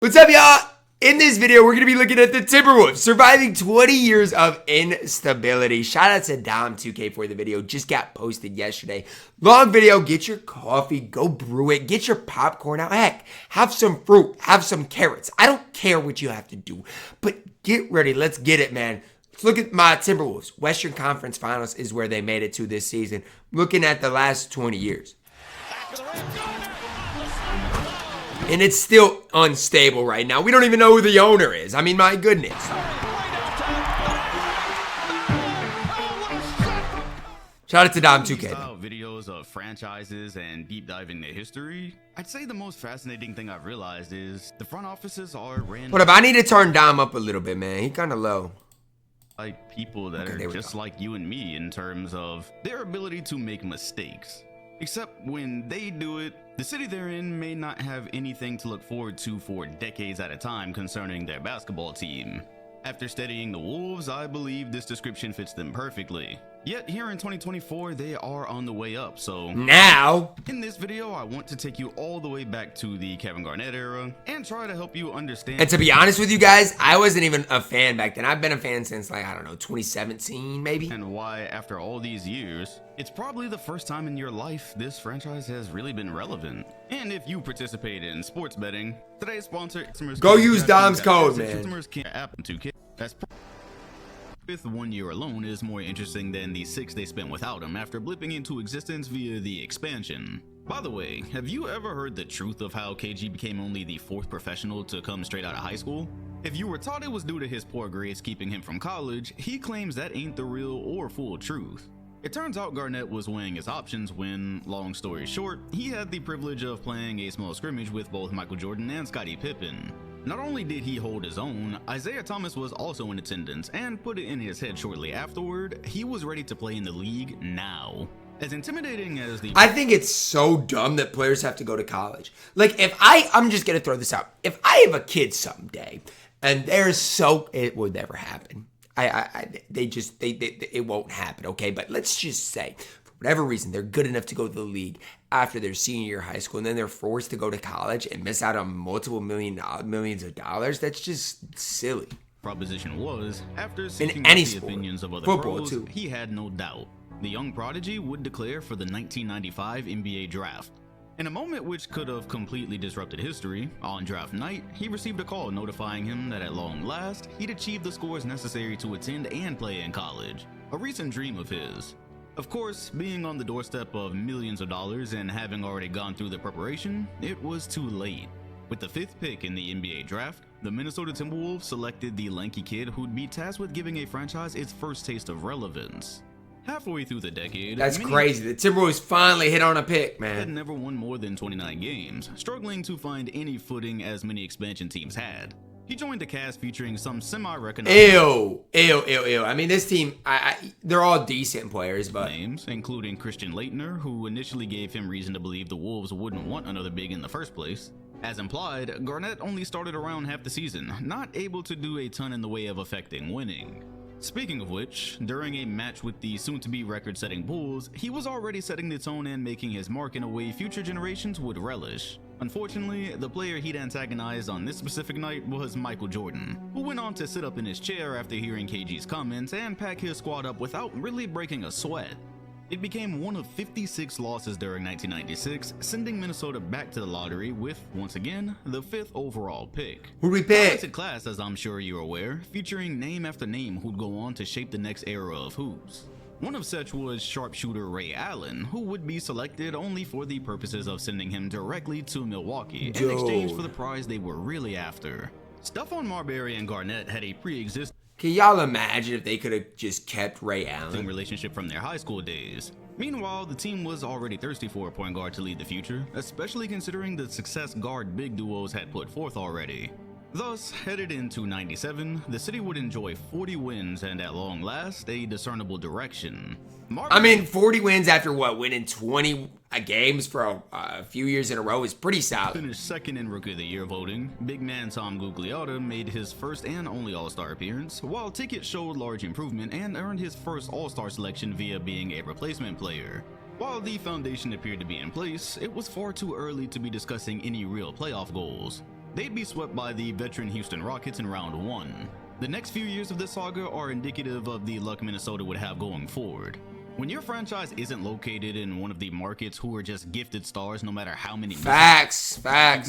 What's up, y'all? In this video, we're going to be looking at the Timberwolves surviving 20 years of instability. Shout out to Dom2K for the video. Just got posted yesterday. Long video. Get your coffee. Go brew it. Get your popcorn out. Heck, have some fruit. Have some carrots. I don't care what you have to do, but get ready. Let's get it, man. Let's look at my Timberwolves. Western Conference Finals is where they made it to this season. Looking at the last 20 years. And it's still unstable right now. We don't even know who the owner is. I mean, my goodness. Shout out to Dom2K. Videos of franchises and deep diving their history. I'd say the most fascinating thing I've realized is the front offices are ran. Hold up, I need to turn Dom up a little bit, man. He kind of low. Like people that are just like you and me in terms of their ability to make mistakes. Except when they do it, the city they're in may not have anything to look forward to for decades at a time concerning their basketball team. After studying the Wolves, I believe this description fits them perfectly. Yet here in 2024, they are on the way up, so now in this video, I want to take you all the way back to the Kevin Garnett era and try to help you understand. And to be honest with you guys, I wasn't even a fan back then. I've been a fan since, like, I don't know, 2017 maybe. And why, after all these years, it's probably the first time in your life this franchise has really been relevant. And if you participate in sports betting, today's sponsor, go use Dom's code, man. That's fifth 1 year alone is more interesting than the 6 they spent without him after blipping into existence via the expansion. By the way, have you ever heard the truth of how KG became only the 4th professional to come straight out of high school? If you were taught it was due to his poor grades keeping him from college, he claims that ain't the real or full truth. It turns out Garnett was weighing his options when, long story short, he had the privilege of playing a small scrimmage with both Michael Jordan and Scottie Pippen. Not only did he hold his own, Isaiah Thomas was also in attendance and put it in his head shortly afterward, he was ready to play in the league now. As intimidating as the— I think it's so dumb that players have to go to college. Like, if I'm just gonna throw this out. If I have a kid someday and it would never happen. It won't happen, okay? But let's just say, for whatever reason, they're good enough to go to the league after their senior year of high school, and then they're forced to go to college and miss out on multiple millions of dollars. That's just silly. Proposition was, after seeking in any the sport, opinions of other football pros, too, he had no doubt. The young prodigy would declare for the 1995 NBA draft. In a moment which could have completely disrupted history, on draft night, he received a call notifying him that at long last, he'd achieved the scores necessary to attend and play in college, a recent dream of his. Of course, being on the doorstep of millions of dollars and having already gone through the preparation, it was too late. With the 5th pick in the NBA draft, the Minnesota Timberwolves selected the lanky kid who'd be tasked with giving a franchise its first taste of relevance. Halfway through the decade, that's crazy. The Timberwolves finally hit on a pick, man. Had never won more than 29 games, struggling to find any footing as many expansion teams had. He joined the cast featuring some semi-recognizable Ew. I mean, this team, they're all decent players, but names, including Christian Laettner, who initially gave him reason to believe the Wolves wouldn't want another big in the first place. As implied, Garnett only started around half the season, not able to do a ton in the way of affecting winning. Speaking of which, during a match with the soon-to-be record-setting Bulls, he was already setting the tone and making his mark in a way future generations would relish. Unfortunately, the player he'd antagonized on this specific night was Michael Jordan, who went on to sit up in his chair after hearing KG's comments and pack his squad up without really breaking a sweat. It became one of 56 losses during 1996, sending Minnesota back to the lottery with, once again, the 5th overall pick. Who'd we pick? Talented class, as I'm sure you're aware, featuring name after name who'd go on to shape the next era of hoops. One of such was sharpshooter Ray Allen, who would be selected only for the purposes of sending him directly to Milwaukee in exchange for the prize they were really after. Stephon Marbury and Garnett had a pre-existing— Can y'all imagine if they could have just kept Ray Allen? relationship from their high school days. Meanwhile, the team was already thirsty for a point guard to lead the future, especially considering the success guard big duos had put forth already. Thus, headed into 97, the city would enjoy 40 wins and at long last, a discernible direction. I mean, 40 wins after what, winning 20 games for a few years in a row is pretty solid. Finished second in Rookie of the Year voting. Big man Tom Gugliotta made his first and only All-Star appearance, while Ticket showed large improvement and earned his first All-Star selection via being a replacement player. While the foundation appeared to be in place, it was far too early to be discussing any real playoff goals. They'd be swept by the veteran Houston Rockets in round 1. The next few years of this saga are indicative of the luck Minnesota would have going forward. When your franchise isn't located in one of the markets who are just gifted stars no matter how many facts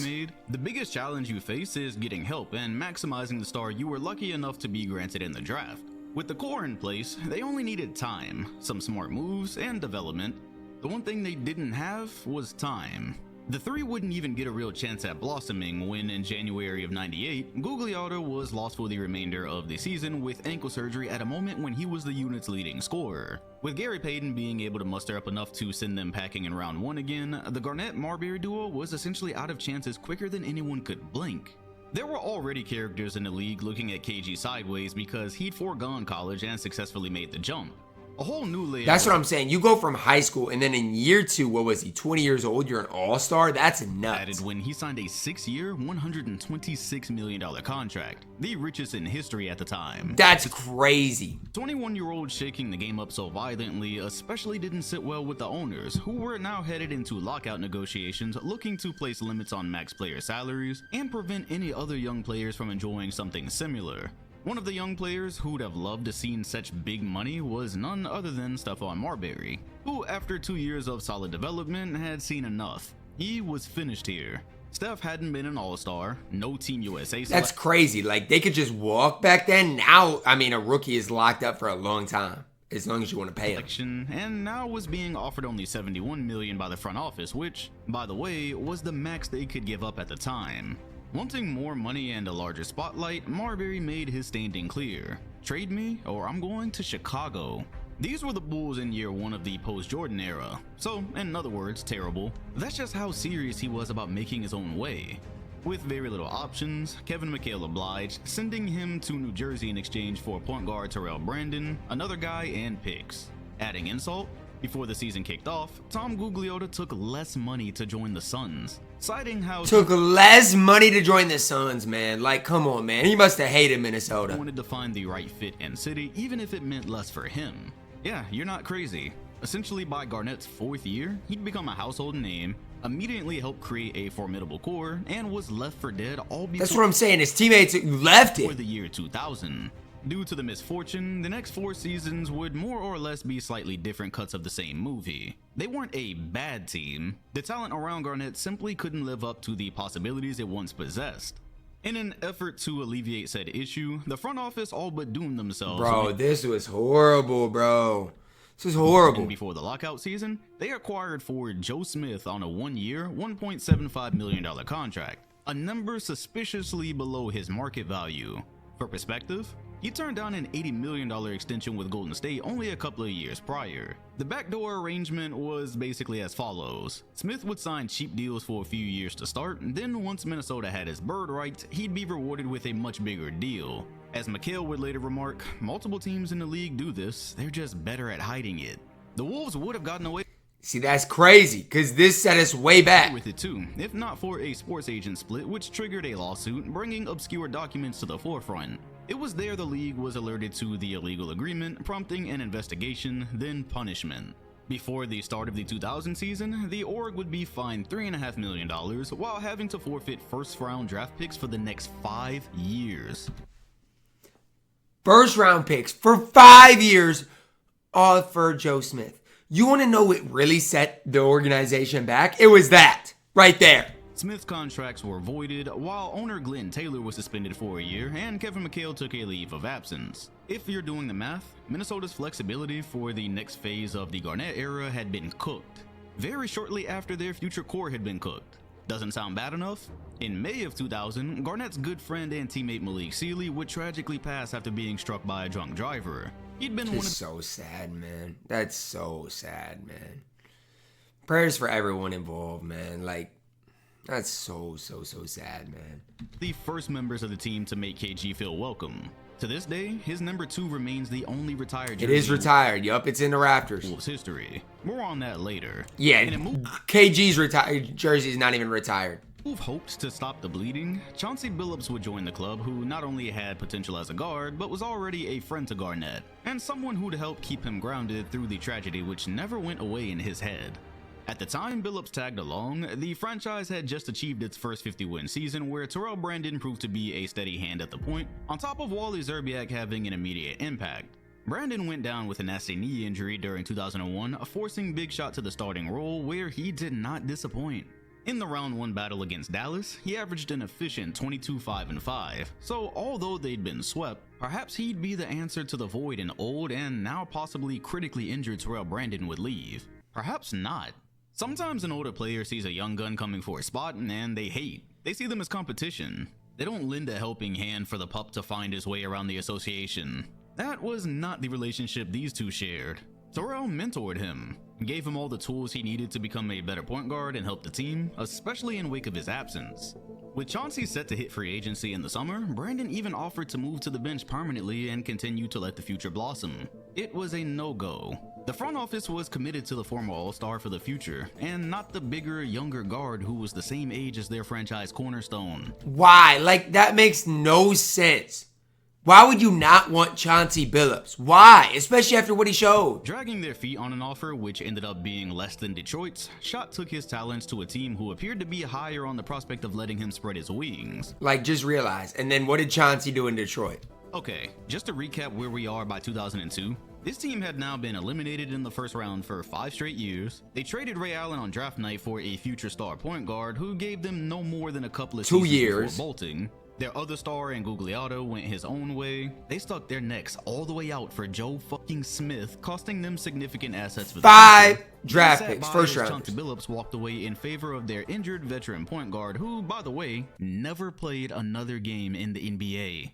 made, the biggest challenge you face is getting help and maximizing the star you were lucky enough to be granted in the draft. With the core in place, they only needed time, some smart moves, and development. The one thing they didn't have was time. The three wouldn't even get a real chance at blossoming when, in January of '98, Gugliotta was lost for the remainder of the season with ankle surgery at a moment when he was the unit's leading scorer. With Gary Payton being able to muster up enough to send them packing in round 1 again, the Garnett-Marbury duo was essentially out of chances quicker than anyone could blink. There were already characters in the league looking at KG sideways because he'd foregone college and successfully made the jump. A whole new layer. That's what I'm saying. You go from high school and then in year 2, what was he, 20 years old, you're an all-star? That's nuts. Added when he signed a 6-year, $126 million contract, the richest in history at the time. That's crazy. 21-year-old shaking the game up so violently especially didn't sit well with the owners, who were now headed into lockout negotiations looking to place limits on max player salaries and prevent any other young players from enjoying something similar. One of the young players who'd have loved to see such big money was none other than Stephon Marbury, who after 2 years of solid development had seen enough. He was finished here. Steph hadn't been an all-star, no Team USA. That's crazy. Like, they could just walk back then. Now, I mean, a rookie is locked up for a long time, as long as you want to pay him. And now was being offered only $71 million by the front office, which, by the way, was the max they could give up at the time. Wanting more money and a larger spotlight, Marbury made his standing clear. Trade me or I'm going to Chicago. These were the Bulls in year 1 of the post-Jordan era. So, in other words, terrible. That's just how serious he was about making his own way. With very little options, Kevin McHale obliged, sending him to New Jersey in exchange for point guard Terrell Brandon, another guy, and picks. Adding insult, before the season kicked off, Tom Gugliotta took less money to join the Suns, citing how took less money to join the Suns, man. Like, come on, man. He must have hated Minnesota. Wanted to find the right fit and city, even if it meant less for him. Yeah, you're not crazy. Essentially, by Garnett's 4th year, he'd become a household name, immediately helped create a formidable core, and was left for dead all before. That's what I'm saying. His teammates left it. For the year 2000. Due to the misfortune, the next 4 seasons would more or less be slightly different cuts of the same movie. They weren't a bad team. The talent around Garnett simply couldn't live up to the possibilities it once possessed. In an effort to alleviate said issue, the front office all but doomed themselves. Bro, this was horrible, bro. This was horrible. And before the lockout season, they acquired forward Joe Smith on a 1-year, $1.75 million contract, a number suspiciously below his market value. For perspective, he turned down an $80 million extension with Golden State only a couple of years prior. The backdoor arrangement was basically as follows. Smith would sign cheap deals for a few years to start, and then once Minnesota had his bird rights, he'd be rewarded with a much bigger deal. As McHale would later remark, multiple teams in the league do this, they're just better at hiding it. The Wolves would have gotten away. See, that's crazy, because this set us way back. With it too, if not for a sports agent split which triggered a lawsuit bringing obscure documents to the forefront. It was there the league was alerted to the illegal agreement, prompting an investigation, then punishment. Before the start of the 2000 season, the org would be fined $3.5 million while having to forfeit first-round draft picks for the next 5 years. First-round picks for 5 years, all for Joe Smith. You want to know what really set the organization back? It was that, right there. Smith's contracts were voided, while owner Glenn Taylor was suspended for a year, and Kevin McHale took a leave of absence. If you're doing the math, Minnesota's flexibility for the next phase of the Garnett era had been cooked, very shortly after their future core had been cooked. Doesn't sound bad enough? In May of 2000, Garnett's good friend and teammate Malik Sealy would tragically pass after being struck by a drunk driver. He'd been That's so sad, man. That's so sad, man. Prayers for everyone involved, man. Like, that's so sad, man. The first members of the team to make KG feel welcome. To this day, his number 2 remains the only retired jersey. It is retired. Yup, it's in the Raptors. Wolves history. More on that later. Yeah, KG's retired jersey is not even retired. Move hoped to stop the bleeding, Chauncey Billups would join the club, who not only had potential as a guard, but was already a friend to Garnett, and someone who'd help keep him grounded through the tragedy which never went away in his head. At the time Billups tagged along, the franchise had just achieved its first 50-win season where Terrell Brandon proved to be a steady hand at the point, on top of Wally Szczerbiak having an immediate impact. Brandon went down with a nasty knee injury during 2001, forcing Big Shot to the starting role where he did not disappoint. In the round 1 battle against Dallas, he averaged an efficient 22-5-5, so although they'd been swept, perhaps he'd be the answer to the void an old and now possibly critically injured Terrell Brandon would leave. Perhaps not. Sometimes an older player sees a young gun coming for a spot and they hate. They see them as competition. They don't lend a helping hand for the pup to find his way around the association. That was not the relationship these two shared. Terrell mentored him, gave him all the tools he needed to become a better point guard and help the team, especially in wake of his absence. With Chauncey set to hit free agency in the summer, Brandon even offered to move to the bench permanently and continue to let the future blossom. It was a no-go. The front office was committed to the former All-Star for the future, and not the bigger, younger guard who was the same age as their franchise cornerstone. Why? Like, that makes no sense. Why would you not want Chauncey Billups? Why? Especially after what he showed. Dragging their feet on an offer which ended up being less than Detroit's, Shot took his talents to a team who appeared to be higher on the prospect of letting him spread his wings. Like, just realize. And then what did Chauncey do in Detroit? Okay, just to recap where we are by 2002, this team had now been eliminated in the first round for 5 straight years. They traded Ray Allen on draft night for a future star point guard who gave them no more than a couple of 2 seasons years before bolting. Their other star in Gugliotta went his own way. They stuck their necks all the way out for Joe fucking Smith, costing them significant assets for the 5 future. draft Sat picks, by first as round. Chauncey Billups walked away in favor of their injured veteran point guard who, by the way, never played another game in the NBA.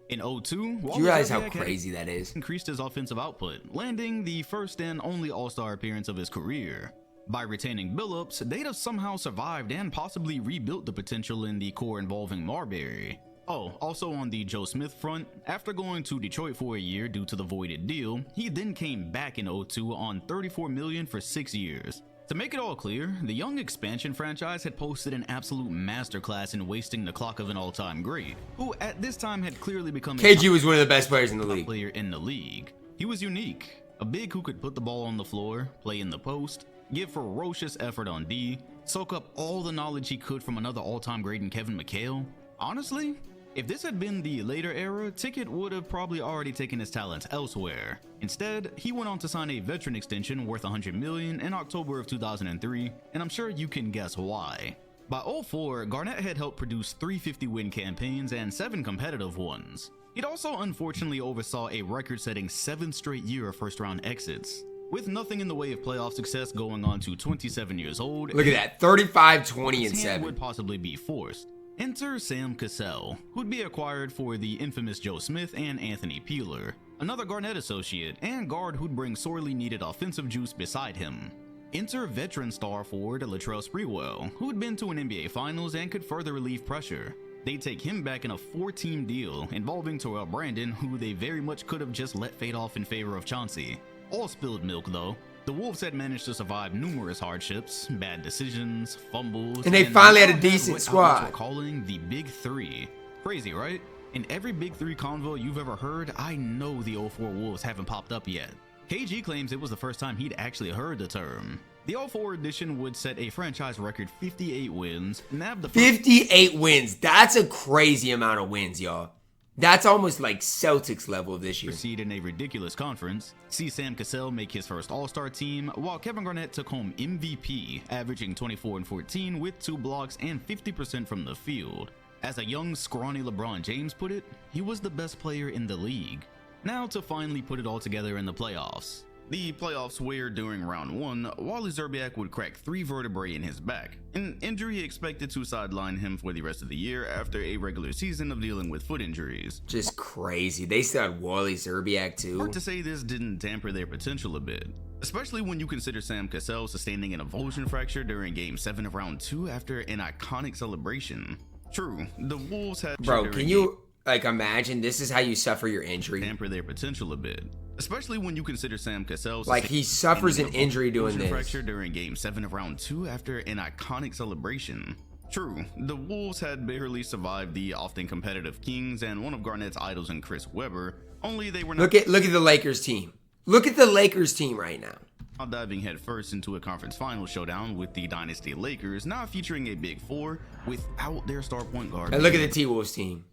In 02, Do you Wally realize how Szczerbiak had crazy that is? increased his offensive output, landing the first and only All-Star appearance of his career. By retaining Billups, they'd have somehow survived and possibly rebuilt the potential in the core involving Marbury. Oh, also on the Joe Smith front, after going to Detroit for a year due to the voided deal, he then came back in 02 on $34 million for 6 years. To make it all clear, the young expansion franchise had posted an absolute masterclass in wasting the clock of an all-time great, who at this time had clearly become KG was one of the best players in the league. player in the league. He was unique, a big who could put the ball on the floor, play in the post, give ferocious effort on D, soak up all the knowledge he could from another all-time great in Kevin McHale. Honestly, if this had been the later era, Ticket would have probably already taken his talents elsewhere. Instead, he went on to sign a veteran extension worth $100 million in October of 2003, and I'm sure you can guess why. By 04, Garnett had helped produce 3 50-win campaigns and 7 competitive ones. He'd also unfortunately oversaw a record-setting 7th straight year of first-round exits. With nothing in the way of playoff success going on to 27 years old, Look at that, 35, 20, and his hand 7. would possibly be forced. Enter Sam Cassell, who'd be acquired for the infamous Joe Smith and Anthony Peeler, another Garnett associate and guard who'd bring sorely needed offensive juice beside him. Enter veteran star forward Latrell Sprewell, who'd been to an NBA Finals and could further relieve pressure. They'd take him back in a 4-team deal involving Terrell Brandon, who they very much could have just let fade off in favor of Chauncey. All spilled milk though. The Wolves had managed to survive numerous hardships, bad decisions, fumbles, And they finally had a now decent what squad. outlets were calling the Big Three. Crazy, right? In every Big Three convo you've ever heard, I know the 04 Wolves haven't popped up yet. KG claims it was the first time he'd actually heard the term. The 04 edition would set a franchise record 58 wins, nab the 58 wins. That's a crazy amount of wins, y'all. That's almost like Celtics level this year. seed in a ridiculous conference, see Sam Cassell make his first All-Star team, while Kevin Garnett took home MVP, averaging 24 and 14 with 2 blocks and 50% from the field. As a young, scrawny LeBron James put it, he was the best player in the league. Now to finally put it all together in the playoffs. The playoffs where during round 1, Wally Szczerbiak would crack 3 vertebrae in his back, an injury expected to sideline him for the rest of the year after a regular season of dealing with foot injuries. Just crazy. They still had Wally Szczerbiak too. Hard to say this didn't damper their potential a bit, especially when you consider Sam Cassell sustaining an avulsion fracture during Game 7 of round 2 after an iconic celebration. True, the Wolves had Bro, can you like imagine this is how you suffer your injury? damper their potential a bit, especially when you consider Sam Cassell Like he suffers an injury doing this. fracture during Game 7 of round 2 after an iconic celebration. True, the Wolves had barely survived the often competitive Kings and one of Garnett's idols in Chris Webber, only they were not. Look at the Lakers team. Look at the Lakers team right now. Now diving headfirst into a conference final showdown with the Dynasty Lakers, now featuring a big four without their star point guard. And look at the T-Wolves team.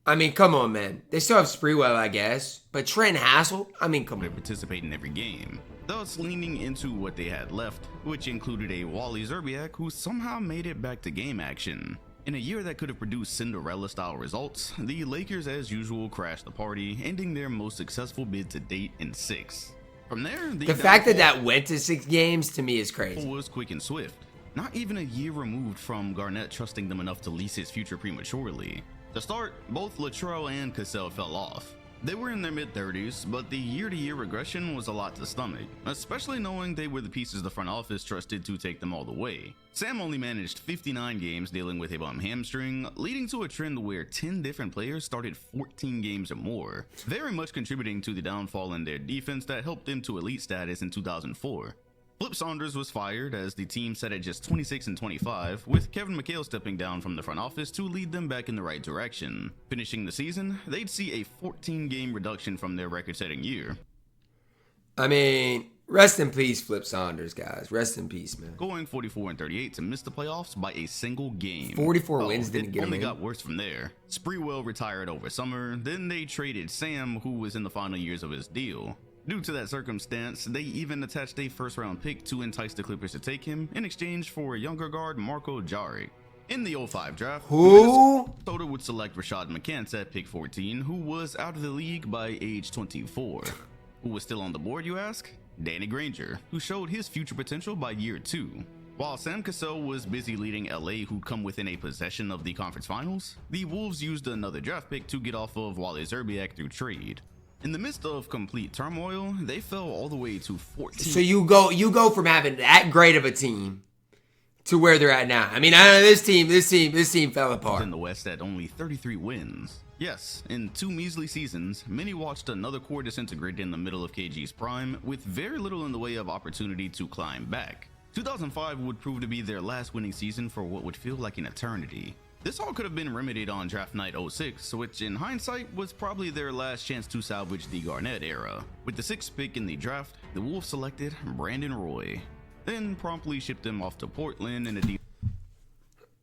I mean, come on, man. They still have Sprewell, I guess. But Trent Hassel? I mean, come on. They participate in every game, thus leaning into what they had left, which included a Wally Szczerbiak who somehow made it back to game action. In a year that could have produced Cinderella-style results, the Lakers as usual crashed the party, ending their most successful bid to date in 6. From there, the fact that went to 6 games to me is crazy. Was quick and swift. Not even a year removed from Garnett trusting them enough to lease his future prematurely. To start, both Latrell and Cassell fell off. They were in their mid-30s, but the year-to-year regression was a lot to stomach, especially knowing they were the pieces the front office trusted to take them all the way. Sam only managed 59 games dealing with a bum hamstring, leading to a trend where 10 different players started 14 games or more, very much contributing to the downfall in their defense that helped them to elite status in 2004. Flip Saunders was fired as the team sat at just 26 and 25, with Kevin McHale stepping down from the front office to lead them back in the right direction. Finishing the season, they'd see a 14-game reduction from their record-setting year. I mean, rest in peace, Flip Saunders, guys. Rest in peace, man. Going 44 and 38 to miss the playoffs by a single game. 44 wins didn't get them in. It only got worse from there. Sprewell retired over summer, then they traded Sam, who was in the final years of his deal. Due to that circumstance, they even attached a first-round pick to entice the Clippers to take him in exchange for a younger guard, Marko Jaric. In the 05 draft, Minnesota would select Rashad McCants at pick 14, who was out of the league by age 24. Who was still on the board, you ask? Danny Granger, who showed his future potential by year 2. While Sam Cassell was busy leading LA, who'd come within a possession of the conference finals, the Wolves used another draft pick to get off of Wally Szczerbiak through trade. In the midst of complete turmoil, they fell all the way to 14. So you go from having that great of a team to where they're at now. I mean, I know this team fell apart. In the West at only 33 wins. Yes, in 2 measly seasons, many watched another core disintegrate in the middle of KG's prime, with very little in the way of opportunity to climb back. 2005 would prove to be their last winning season for what would feel like an eternity. This all could have been remedied on draft night 06, which in hindsight was probably their last chance to salvage the Garnett era. With the 6th pick in the draft, the Wolves selected Brandon Roy, then promptly shipped him off to Portland in a deal.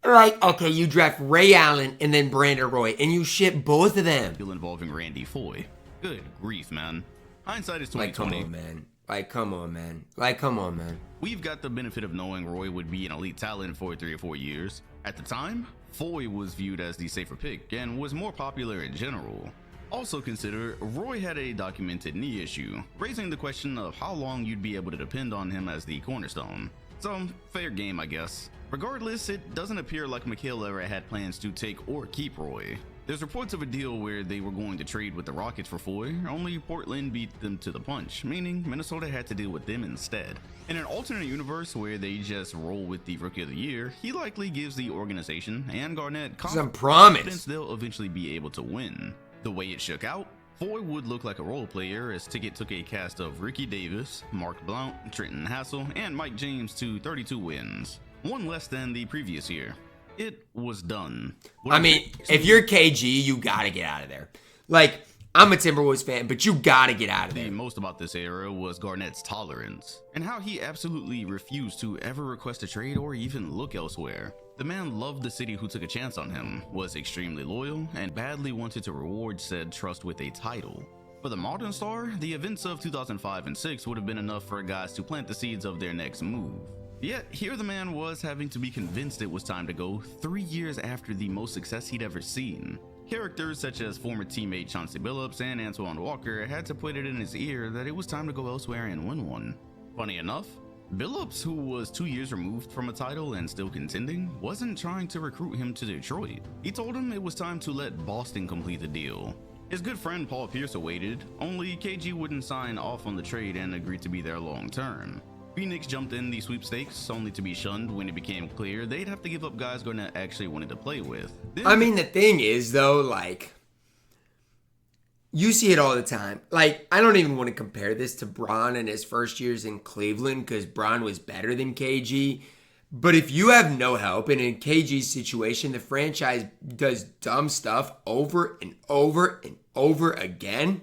Like, okay, you draft Ray Allen and then Brandon Roy, and you ship both of them. Involving Randy Foye. Good grief, man. Hindsight is 20/20. Like, come on, man. Like, come on, man. Like, come on, man. We've got the benefit of knowing Roy would be an elite talent for 3 or 4 years. At the time, Foye was viewed as the safer pick and was more popular in general. Also consider, Roy had a documented knee issue, raising the question of how long you'd be able to depend on him as the cornerstone. So, fair game, I guess. Regardless, it doesn't appear like McHale ever had plans to take or keep Roy. There's reports of a deal where they were going to trade with the Rockets for Foye, only Portland beat them to the punch, meaning Minnesota had to deal with them instead. In an alternate universe where they just roll with the Rookie of the Year, he likely gives the organization and Garnett confidence they'll eventually be able to win. The way it shook out, Foye would look like a role player as Ticket took a cast of Ricky Davis, Mark Blount, Trenton Hassel, and Mike James to 32 wins, 1 less than the previous year. It was done. I mean, if you're KG, you gotta get out of there. Like, I'm a Timberwolves fan, but you gotta get out of there. The most about this era was Garnett's tolerance, and how he absolutely refused to ever request a trade or even look elsewhere. The man loved the city who took a chance on him, was extremely loyal, and badly wanted to reward said trust with a title. For the modern star, the events of 2005 and 6 would have been enough for guys to plant the seeds of their next move. Yet, here the man was having to be convinced it was time to go 3 years after the most success he'd ever seen. Characters such as former teammate Chauncey Billups and Antoine Walker had to put it in his ear that it was time to go elsewhere and win one. Funny enough, Billups, who was 2 years removed from a title and still contending, wasn't trying to recruit him to Detroit. He told him it was time to let Boston complete the deal. His good friend Paul Pierce awaited, only KG wouldn't sign off on the trade and agreed to be there long term. Phoenix jumped in the sweepstakes, only to be shunned when it became clear they'd have to give up guys Garnett actually wanted to play with. I mean, the thing is, though, like, you see it all the time. Like, I don't even want to compare this to Bron in his first years in Cleveland, because Bron was better than KG. But if you have no help, and in KG's situation, the franchise does dumb stuff over and over and over again,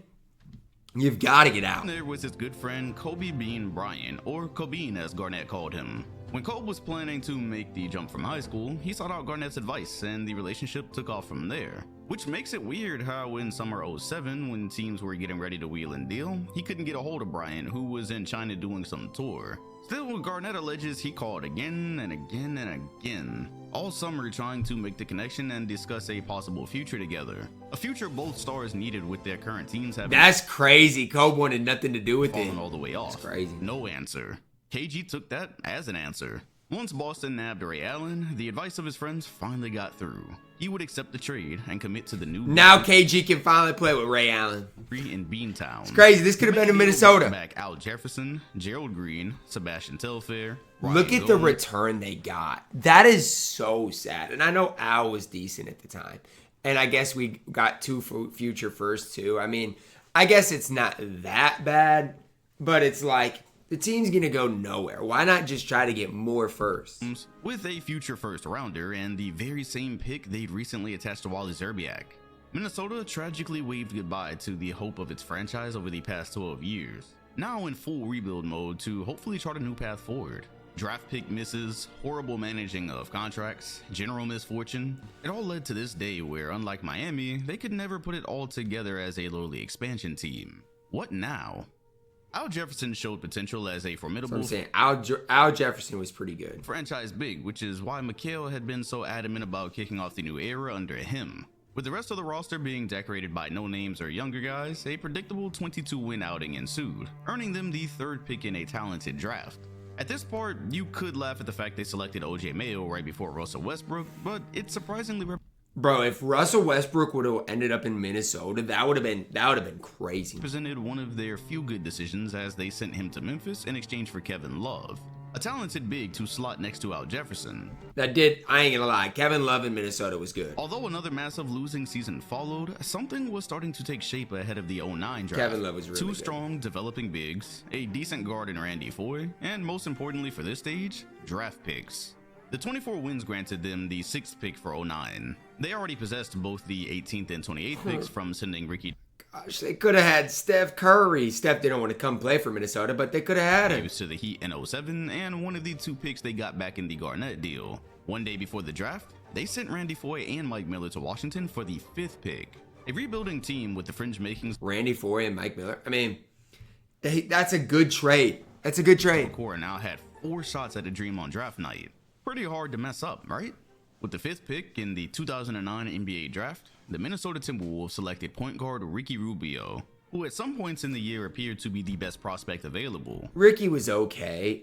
You've got to get out. There was his good friend Kobe Bean Bryant, or Cobean as Garnett called him. When Cole was planning to make the jump from high school, he sought out Garnett's advice and the relationship took off from there. Which makes it weird how in summer '07, when teams were getting ready to wheel and deal, he couldn't get a hold of Bryant, who was in China doing some tour. Still, Garnett alleges he called again and again and again, all summer trying to make the connection and discuss a possible future together. A future both stars needed with their current teams having— That's crazy. Kobe wanted nothing to do with it. fallen all the way off. That's crazy. No answer. KG took that as an answer. Once Boston nabbed Ray Allen, the advice of his friends finally got through. He would accept the trade and commit to the new— Now KG can finally play with Ray Allen. in Beantown. It's crazy. This could have been in Minnesota. Back Al Jefferson, Gerald Green, Sebastian Telfair. Look at the return they got. That is so sad. And I know Al was decent at the time. And I guess we got 2 future firsts too. I mean, I guess it's not that bad, but it's like the team's going to go nowhere. Why not just try to get more firsts? With a future first rounder and the very same pick they'd recently attached to Wally Szczerbiak, Minnesota tragically waved goodbye to the hope of its franchise over the past 12 years. Now in full rebuild mode to hopefully chart a new path forward. Draft pick misses, horrible managing of contracts, general misfortune. It all led to this day where, unlike Miami, they could never put it all together as a lowly expansion team. What now? Al Jefferson showed potential as a formidable— I'm saying Al Jefferson was pretty good. Franchise big, which is why McHale had been so adamant about kicking off the new era under him. With the rest of the roster being decorated by no names or younger guys, a predictable 22-win outing ensued, earning them the 3rd pick in a talented draft. At this part, you could laugh at the fact they selected OJ Mayo right before Russell Westbrook, but it's surprisingly— Bro, if Russell Westbrook would have ended up in Minnesota, that would have been crazy. Presented one of their few good decisions as they sent him to Memphis in exchange for Kevin Love, a talented big to slot next to Al Jefferson. I ain't gonna lie, Kevin Love in Minnesota was good. Although another massive losing season followed, something was starting to take shape ahead of the '09 draft. Kevin Love was really 2 good. strong developing bigs, a decent guard in Randy Foye, and most importantly for this stage, draft picks. The 24 wins granted them the 6th pick for '09. They already possessed both the 18th and 28th picks from sending Ricky— Gosh, they could have had Steph Curry. Steph didn't want to come play for Minnesota, but they could have had him. to the Heat in '07, and one of the 2 picks they got back in the Garnett deal. One day before the draft, they sent Randy Foye and Mike Miller to Washington for the 5th pick. A rebuilding team with the fringe makings— Randy Foye and Mike Miller. I mean, that's a good trade. That's a good trade. Core now had 4 shots at a dream on draft night. Pretty hard to mess up, right? With the 5th pick in the 2009 NBA draft, the Minnesota Timberwolves selected point guard Ricky Rubio, who at some points in the year appeared to be the best prospect available. Ricky was okay.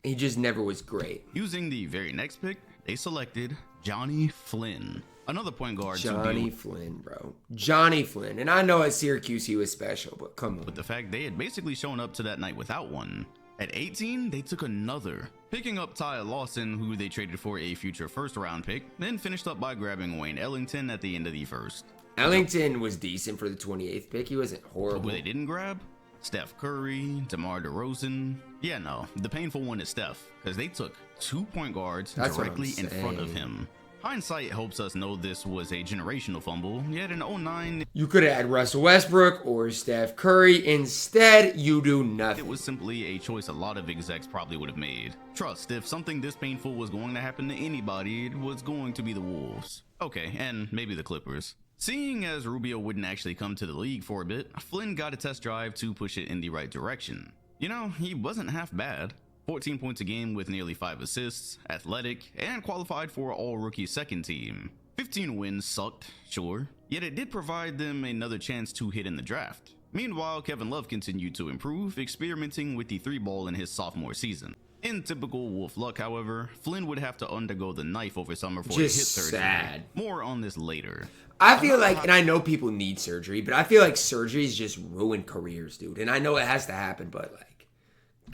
He just never was great. Using the very next pick, they selected Johnny Flynn, another point guard. Johnny Flynn, bro. Johnny Flynn. And I know at Syracuse he was special, but come on. With the fact they had basically shown up to that night without one. At 18, they took another, picking up Ty Lawson, who they traded for a future 1st round pick, then finished up by grabbing Wayne Ellington at the end of the 1st. Ellington was decent for the 28th pick. He wasn't horrible. Who they didn't grab? Steph Curry, DeMar DeRozan. Yeah, no, the painful one is Steph, because they took 2 point guards directly in front of him. Hindsight helps us know this was a generational fumble, yet in '09, you could have had Russell Westbrook or Steph Curry. Instead, you do nothing. It was simply a choice a lot of execs probably would have made. Trust, if something this painful was going to happen to anybody, it was going to be the Wolves. Okay, and maybe the Clippers. Seeing as Rubio wouldn't actually come to the league for a bit, Flynn got a test drive to push it in the right direction. You know, he wasn't half bad. 14 points a game with nearly 5 assists, athletic, and qualified for all-rookie 2nd team. 15 wins sucked, sure, yet it did provide them another chance to hit in the draft. Meanwhile, Kevin Love continued to improve, experimenting with the 3-ball in his sophomore season. In typical Wolf luck, however, Flynn would have to undergo the knife over summer for a hip surgery. Sad. More on this later. I feel like, and I know people need surgery, but I feel like surgeries just ruin careers, dude. And I know it has to happen, but like,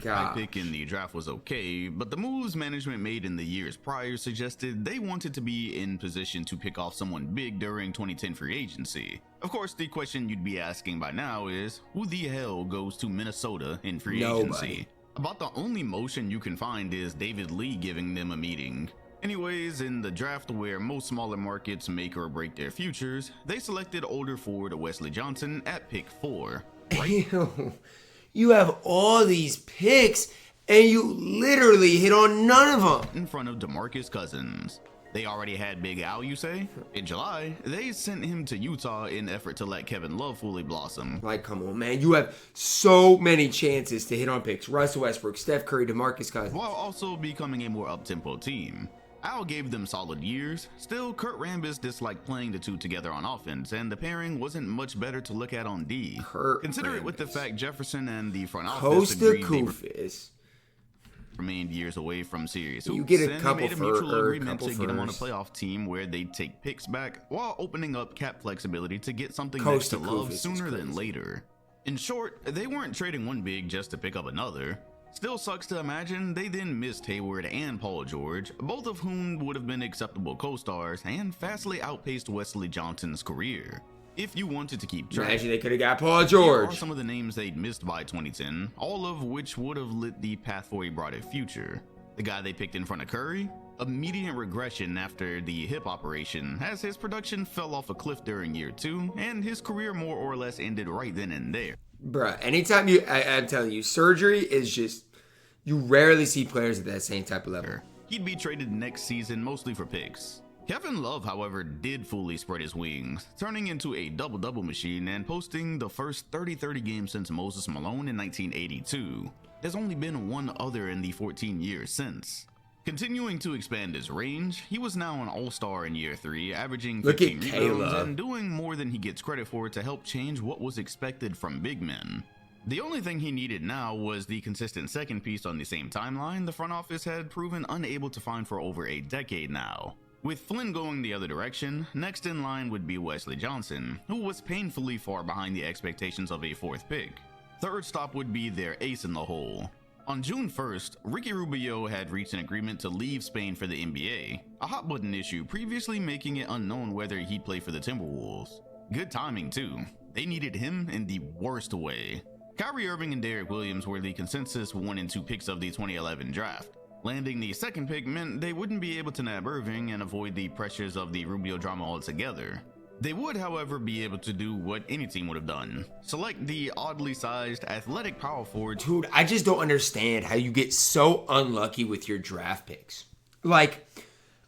My pick in the draft was okay, but the moves management made in the years prior suggested they wanted to be in position to pick off someone big during 2010 free agency. Of course, the question you'd be asking by now is, who the hell goes to Minnesota in free agency? About the only motion you can find is David Lee giving them a meeting. Anyways, in the draft where most smaller markets make or break their futures, they selected older forward Wesley Johnson at pick 4. Ew. You have all these picks and you literally hit on none of them. In front of DeMarcus Cousins. They already had Big Al, you say? In July, they sent him to Utah in effort to let Kevin Love fully blossom. Like, come on, man. You have so many chances to hit on picks. Russell Westbrook, Steph Curry, DeMarcus Cousins. While also becoming a more up-tempo team. Al gave them solid years. Still, Kurt Rambis disliked playing the two together on offense, and the pairing wasn't much better to look at on D. Consider it with the fact Jefferson and the front office agreed they remained years away from serious hoops, you get a and couple they made a mutual agreement couple to get him on a playoff team where they'd take picks back while opening up cap flexibility to get something next to Love sooner than later. In short, they weren't trading one big just to pick up another. Still sucks to imagine they then missed Hayward and Paul George, both of whom would have been acceptable co-stars and vastly outpaced Wesley Johnson's career. If you wanted to keep track, imagine they could have got Paul George. Here are some of the names they'd missed by 2010, all of which would have lit the path for a brighter future. The guy they picked in front of Curry, immediate regression after the hip operation, as his production fell off a cliff during year 2, and his career more or less ended right then and there. Bruh, anytime I'm telling you, surgery is just, you rarely see players at that same type of level. He'd be traded next season mostly for picks. Kevin Love, however, did fully spread his wings, turning into a double-double machine and posting the first 30-30 game since Moses Malone in 1982. There's only been one other in the 14 years since. Continuing to expand his range, he was now an all-star in year 3, averaging 15 rebounds and doing more than he gets credit for to help change what was expected from big men. The only thing he needed now was the consistent second piece on the same timeline the front office had proven unable to find for over a decade now. With Flynn going the other direction, next in line would be Wesley Johnson, who was painfully far behind the expectations of a 4th pick. Third stop would be their ace in the hole. On June 1st, Ricky Rubio had reached an agreement to leave Spain for the NBA, a hot-button issue previously making it unknown whether he'd play for the Timberwolves. Good timing too. They needed him in the worst way. Kyrie Irving and Derrick Williams were the consensus 1 and 2 picks of the 2011 draft. Landing the 2nd pick meant they wouldn't be able to nab Irving and avoid the pressures of the Rubio drama altogether. They would, however, be able to do what any team would have done. Select the oddly sized, athletic power forward. Dude, I just don't understand how you get so unlucky with your draft picks. Like,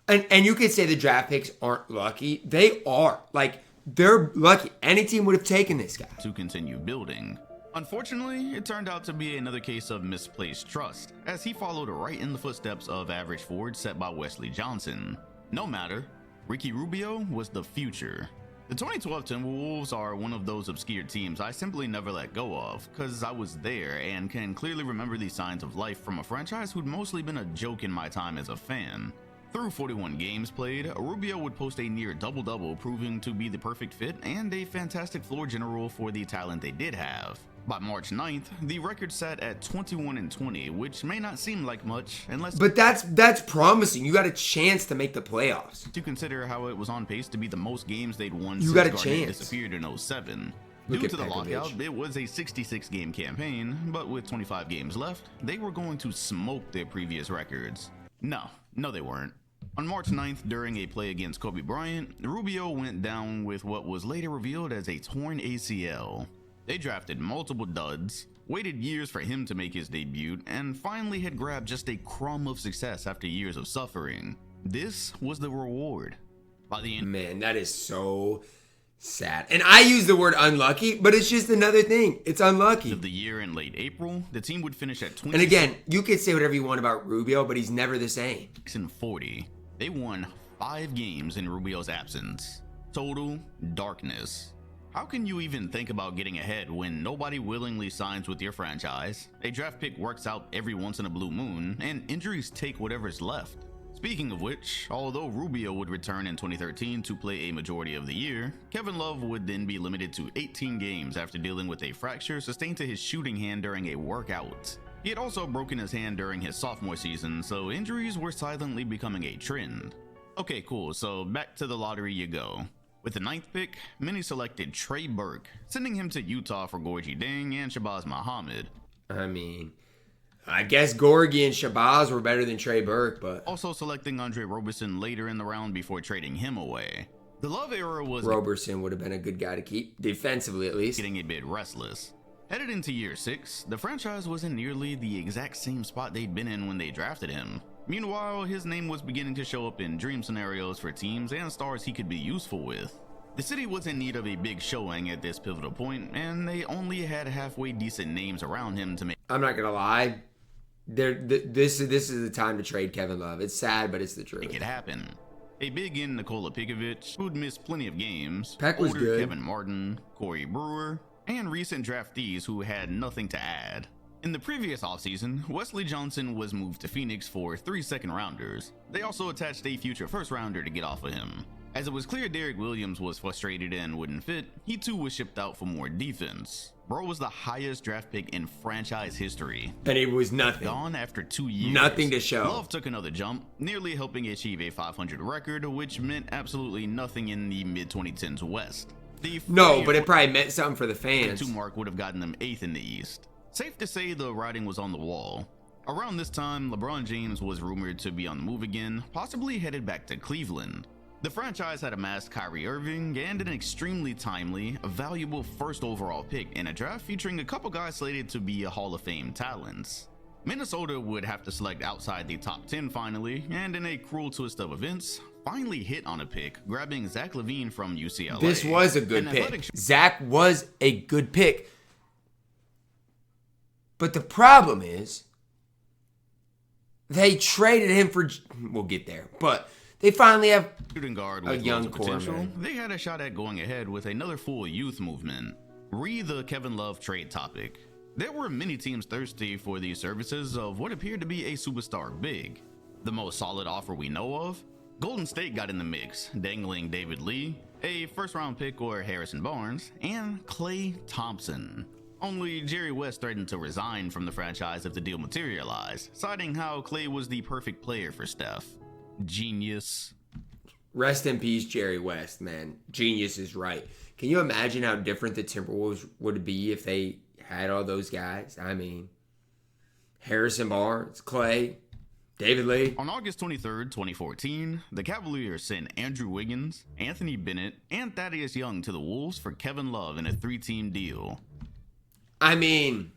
and you could say the draft picks aren't lucky. They are. Like, they're lucky. Any team would have taken this guy. To continue building. Unfortunately, it turned out to be another case of misplaced trust, as he followed right in the footsteps of average forward set by Wesley Johnson. No matter, Ricky Rubio was the future. The 2012 Timberwolves are one of those obscure teams I simply never let go of, cause I was there and can clearly remember the signs of life from a franchise who'd mostly been a joke in my time as a fan. Through 41 games played, Rubio would post a near double-double, proving to be the perfect fit and a fantastic floor general for the talent they did have. By March 9th, the record sat at 21-20, which may not seem like much unless... But that's promising. You got a chance to make the playoffs. To consider how it was on pace to be the most games they'd won you since got a Garnett chance. disappeared in 07. Due to the lockout, it was a 66-game campaign, but with 25 games left, they were going to smoke their previous records. No, they weren't. On March 9th, during a play against Kobe Bryant, Rubio went down with what was later revealed as a torn ACL. They drafted multiple duds, waited years for him to make his debut, and finally had grabbed just a crumb of success after years of suffering. This was the reward. By the end, man, that is so sad. And I use the word unlucky, but it's just another thing. It's unlucky. Of the year in late April, the team would finish at 20. And again, you could say whatever you want about Rubio, but he's never the same. 40. They won 5 games in Rubio's absence. Total darkness. How can you even think about getting ahead when nobody willingly signs with your franchise, a draft pick works out every once in a blue moon, and injuries take whatever's left? Speaking of which, although Rubio would return in 2013 to play a majority of the year, Kevin Love would then be limited to 18 games after dealing with a fracture sustained to his shooting hand during a workout. He had also broken his hand during his sophomore season, so injuries were silently becoming a trend. Okay, cool, so back to the lottery you go. With the 9th pick, many selected Trey Burke, sending him to Utah for Gorgie Deng and Shabazz Muhammad. I mean, I guess Gorgie and Shabazz were better than Trey Burke, but Also selecting Andre Roberson later in the round before trading him away. The Love era was Roberson would have been a good guy to keep, defensively at least. getting a bit restless. Headed into year 6, the franchise was in nearly the exact same spot they'd been in when they drafted him. Meanwhile, his name was beginning to show up in dream scenarios for teams and stars he could be useful with. The city was in need of a big showing at this pivotal point, and they only had halfway decent names around him to make I'm not gonna lie. This is the time to trade Kevin Love. It's sad, but it's the truth. it happen. A big in Nikola Pekovic, who'd missed plenty of games, Peck was older good. Kevin Martin, Corey Brewer, and recent draftees who had nothing to add. In the previous offseason, Wesley Johnson was moved to Phoenix for 3 second-rounders. They also attached a future first-rounder to get off of him. As it was clear Derek Williams was frustrated and wouldn't fit, he too was shipped out for more defense. Bro was the highest draft pick in franchise history. And it was nothing. Gone after 2 years. Nothing to show. Love took another jump, nearly helping achieve a 500 record, which meant absolutely nothing in the mid-2010s West. No, but it probably meant something for the fans. 2 mark would have gotten them 8th in the East. Safe to say the writing was on the wall. Around this time, LeBron James was rumored to be on the move again, possibly headed back to Cleveland. The franchise had amassed Kyrie Irving and an extremely timely, valuable first overall pick in a draft featuring a couple guys slated to be Hall of Fame talents. Minnesota would have to select outside the top 10 finally, and in a cruel twist of events, finally hit on a pick, grabbing Zach LaVine from UCLA. This was a good pick. Zach was a good pick. But the problem is, they traded him for... We'll get there. But they finally have shooting guard a with young loads of core, potential. man. They had a shot at going ahead with another full youth movement. The Kevin Love trade topic. There were many teams thirsty for the services of what appeared to be a superstar big. The most solid offer we know of? Golden State got in the mix, dangling David Lee, a first-round pick or Harrison Barnes, and Klay Thompson. Only Jerry West threatened to resign from the franchise if the deal materialized, citing how Klay was the perfect player for Steph. Genius. Rest in peace, Jerry West, man. Genius is right. Can you imagine how different the Timberwolves would be if they had all those guys? I mean, Harrison Barnes, Klay, David Lee. On August 23rd, 2014, the Cavaliers sent Andrew Wiggins, Anthony Bennett, and Thaddeus Young to the Wolves for Kevin Love in a 3-team deal. I mean,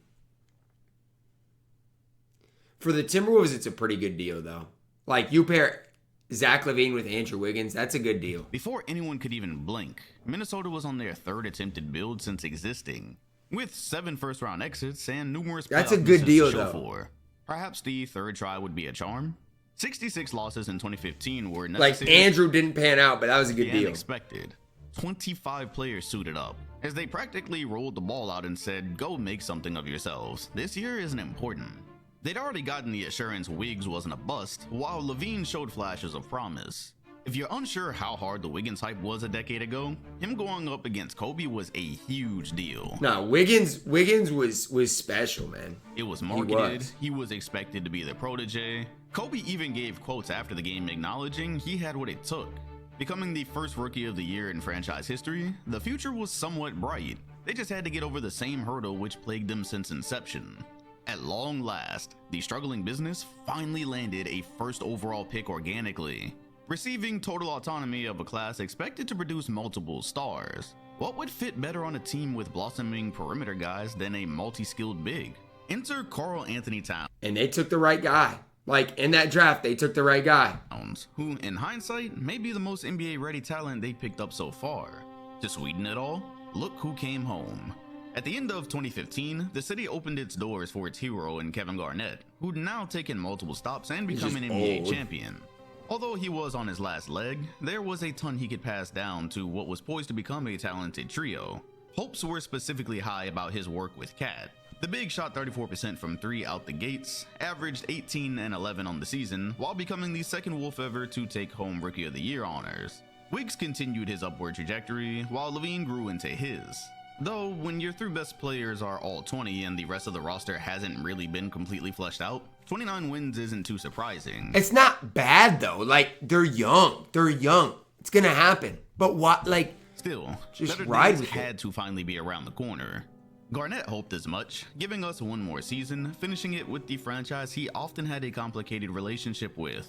for the Timberwolves, it's a pretty good deal, though. Like, you pair Zach LaVine with Andrew Wiggins, that's a good deal. Before anyone could even blink, Minnesota was on their 3rd attempted build since existing, with 7 first-round exits and numerous That's a playoff good misses deal, to show though. for. Perhaps the 3rd try would be a charm. 66 losses in 2015 were Like, necessary. Andrew didn't pan out, but that was a good The deal. unexpected. 25 players suited up, as they practically rolled the ball out and said, go make something of yourselves. This year isn't important. They'd already gotten the assurance Wiggs wasn't a bust, while LaVine showed flashes of promise. If you're unsure how hard the Wiggins hype was a decade ago, him going up against Kobe was a huge deal. No, Wiggins was special, man. It was marketed, he was expected to be the protege. Kobe even gave quotes after the game acknowledging he had what it took. Becoming the first rookie of the year in franchise history, the future was somewhat bright. They just had to get over the same hurdle which plagued them since inception. At long last, the struggling business finally landed a first overall pick organically, receiving total autonomy of a class expected to produce multiple stars. What would fit better on a team with blossoming perimeter guys than a multi-skilled big? Enter Karl Anthony Towns. And they took the right guy. Like, in that draft, they took the right guy. Who, in hindsight, may be the most NBA-ready talent they picked up so far. To sweeten it all, look who came home. At the end of 2015, the city opened its doors for its hero in Kevin Garnett, who'd now taken multiple stops and become an NBA champion. Although he was on his last leg, there was a ton he could pass down to what was poised to become a talented trio. Hopes were specifically high about his work with Cat. The big shot 34% from 3 out the gates, averaged 18 and 11 on the season, while becoming the second Wolf ever to take home Rookie of the Year honors. Wiggs continued his upward trajectory, while LaVine grew into his. Though, when your 3 best players are all 20 and the rest of the roster hasn't really been completely fleshed out, 29 wins isn't too surprising. It's not bad, though. Like, they're young. They're young. It's gonna happen. But what, like... Still, just better ride days with it. had to finally be around the corner. Garnett hoped as much, giving us one more season, finishing it with the franchise he often had a complicated relationship with.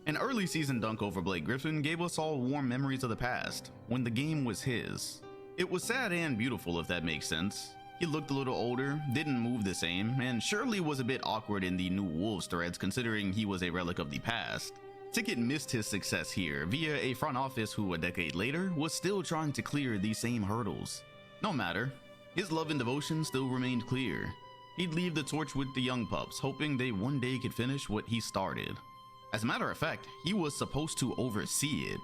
An early season dunk over Blake Griffin gave us all warm memories of the past, when the game was his. It was sad and beautiful, if that makes sense. He looked a little older, didn't move the same, and surely was a bit awkward in the new Wolves threads considering he was a relic of the past. Ticket missed his success here via a front office who a decade later was still trying to clear these same hurdles. No matter, his love and devotion still remained clear. He'd leave the torch with the young pups, hoping they one day could finish what he started. As a matter of fact, he was supposed to oversee it.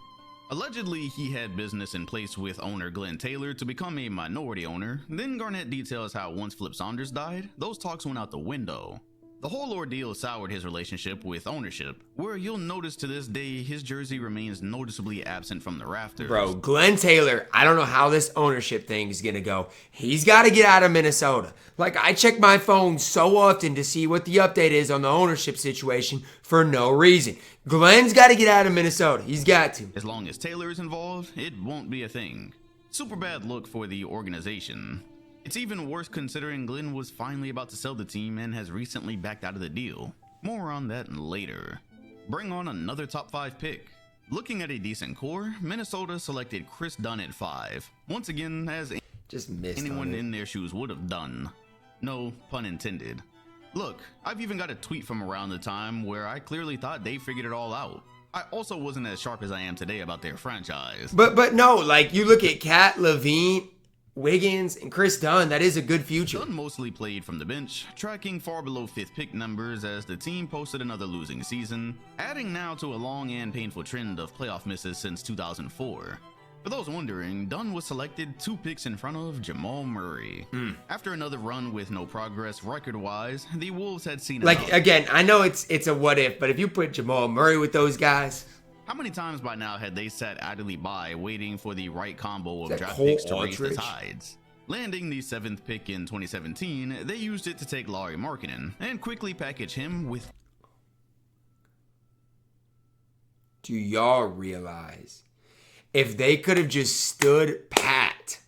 Allegedly, he had business in place with owner Glenn Taylor to become a minority owner. Then Garnett details how once Flip Saunders died, those talks went out the window. The whole ordeal soured his relationship with ownership, where you'll notice to this day his jersey remains noticeably absent from the rafters. Bro, Glenn Taylor, I don't know how this ownership thing is gonna go. He's gotta get out of Minnesota. Like, I check my phone so often to see what the update is on the ownership situation for no reason. Glenn's gotta get out of Minnesota. He's got to. As long as Taylor is involved, it won't be a thing. Super bad look for the organization. It's even worse considering Glenn was finally about to sell the team and has recently backed out of the deal. More on that later. Bring on another top 5 pick. Looking at a decent core, Minnesota selected Chris Dunn at 5. Once again, as Just missed anyone in their shoes would have done. No pun intended. Look, I've even got a tweet from around the time where I clearly thought they figured it all out. I also wasn't as sharp as I am today about their franchise. But no, like, you look at Cat, Levine, Wiggins, and Chris Dunn, that is a good future. Dunn mostly played from the bench, tracking far below 5th pick numbers as the team posted another losing season, adding now to a long and painful trend of playoff misses since 2004. For those wondering, Dunn was selected 2 picks in front of Jamal Murray. After another run with no progress record-wise, the Wolves had seen Like, again, I know it's a what if, but if you put Jamal Murray with those guys... How many times by now had they sat idly by waiting for the right combo of Is that draft Cole picks to raise the Aldridge? tides? Landing the 7th pick in 2017, they used it to take Lauri Markkanen and quickly package him with... Do y'all realize if they could have just stood pat?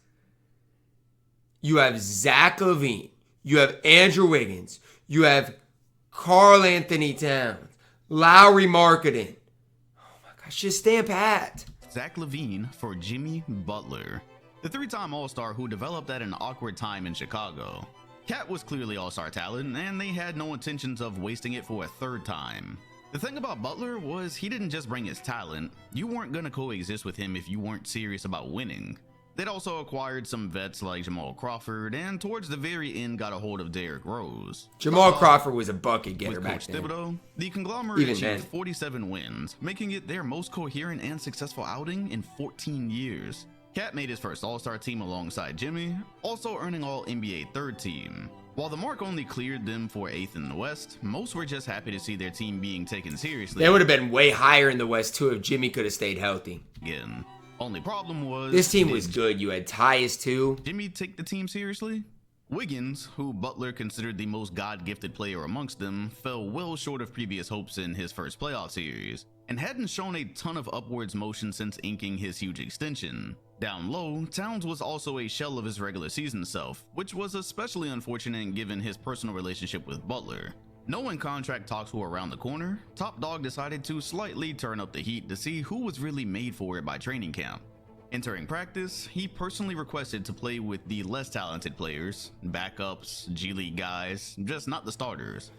You have Zach LaVine, you have Andrew Wiggins, you have Karl Anthony Towns, Lauri Markkanen. Just stand pat. Zach LaVine for Jimmy Butler, the 3-time All-Star who developed at an awkward time in Chicago. Cat was clearly All-Star talent, and they had no intentions of wasting it for a 3rd time. The thing about Butler was he didn't just bring his talent. You weren't gonna coexist with him if you weren't serious about winning. They'd also acquired some vets like Jamal Crawford, and towards the very end got a hold of Derrick Rose. Jamal Crawford was a bucket getter With back Coach then. Thibodeau, the conglomerate Even achieved then. 47 wins, making it their most coherent and successful outing in 14 years. Cat made his first All-Star team alongside Jimmy, also earning All-NBA 3rd team. While the mark only cleared them for 8th in the West, most were just happy to see their team being taken seriously. They would have been way higher in the West too if Jimmy could have stayed healthy. Again. Only problem was... This team was good. You had Tyus too. Jimmy take the team seriously? Wiggins, who Butler considered the most God-gifted player amongst them, fell well short of previous hopes in his first playoff series, and hadn't shown a ton of upwards motion since inking his huge extension. Down low, Towns was also a shell of his regular season self, which was especially unfortunate given his personal relationship with Butler. Knowing contract talks were around the corner, Top Dog decided to slightly turn up the heat to see who was really made for it by training camp. Entering practice, he personally requested to play with the less talented players, backups, G League guys, just not the starters.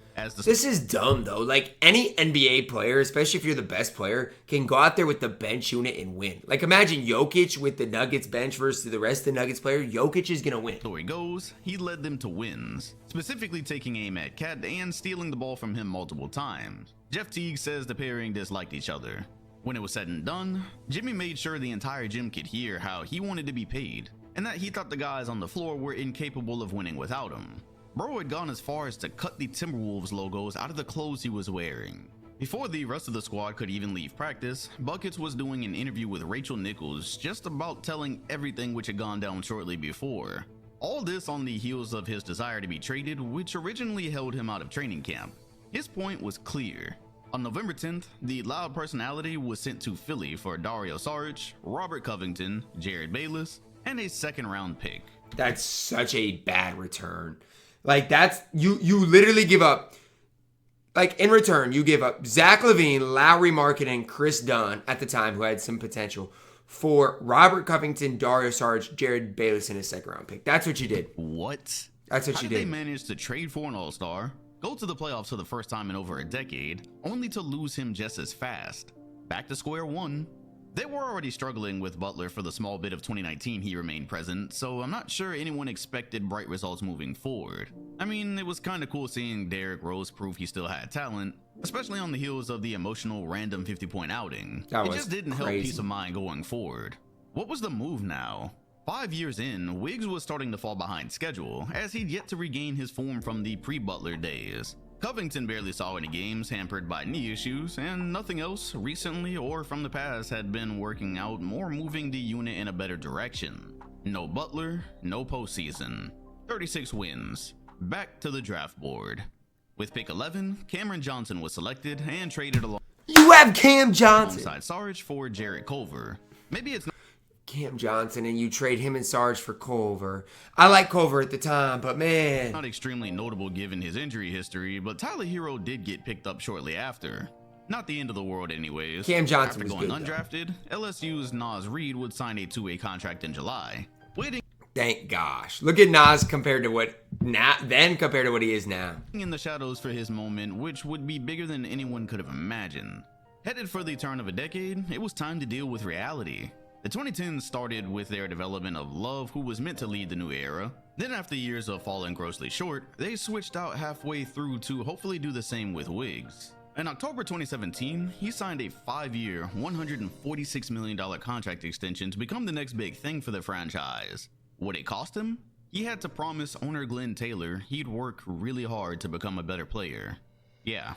This is dumb though. Like, any NBA player, especially if you're the best player, can go out there with the bench unit and win. Like, imagine Jokic with the Nuggets bench versus the rest of the Nuggets player. Jokic is gonna win. Story goes, he led them to wins, specifically taking aim at Cat and stealing the ball from him multiple times. Jeff Teague says the pairing disliked each other. When it was said and done, Jimmy made sure the entire gym could hear how he wanted to be paid, and that he thought the guys on the floor were incapable of winning without him. Bro had gone as far as to cut the Timberwolves logos out of the clothes he was wearing. Before the rest of the squad could even leave practice, Buckets was doing an interview with Rachel Nichols just about telling everything which had gone down shortly before. All this on the heels of his desire to be traded, which originally held him out of training camp. His point was clear. On November 10th, the loud personality was sent to Philly for Dario Saric, Robert Covington, Jared Bayless, and a 2nd round pick. That's such a bad return. Like, that's, you literally give up, like, in return, you give up Zach LaVine, Lowry Markkanen, Chris Dunn at the time, who had some potential, for Robert Covington, Dario Saric, Jared Bayless, and a second-round pick. That's what you did. What? That's what How you did did. they manage to trade for an all-star, go to the playoffs for the first time in over a decade, only to lose him just as fast? Back to square one. They were already struggling with Butler for the small bit of 2019 he remained present, so I'm not sure anyone expected bright results moving forward. I mean, it was kinda cool seeing Derrick Rose prove he still had talent, especially on the heels of the emotional random 50-point outing. It just didn't help peace of mind going forward. What was the move now? 5 years in, Wiggs was starting to fall behind schedule, as he'd yet to regain his form from the pre-Butler days. Covington barely saw any games, hampered by knee issues, and nothing else recently or from the past had been working out or moving the unit in a better direction. No Butler, no postseason. 36 wins. Back to the draft board. With pick 11, Cameron Johnson was selected and traded You have Cam Johnson alongside Saric for Jarrett Culver. Maybe it's not Cam Johnson, and you trade him and Sarge for Culver. I like Culver at the time, but man. not extremely notable given his injury history, but Tyler Hero did get picked up shortly after. Not the end of the world anyways. Cam Johnson After was going good, though. undrafted, LSU's Nas Reed would sign a two-way contract in July. Waiting Thank gosh. Look at Nas compared to what compared to what he is now. in the shadows for his moment, which would be bigger than anyone could have imagined. Headed for the turn of a decade, it was time to deal with reality. The 2010s started with their development of Love, who was meant to lead the new era. Then after years of falling grossly short, they switched out halfway through to hopefully do the same with Wiggs. In October 2017, he signed a 5-year, $146 million contract extension to become the next big thing for the franchise. What it cost him? He had to promise owner Glenn Taylor he'd work really hard to become a better player. Yeah.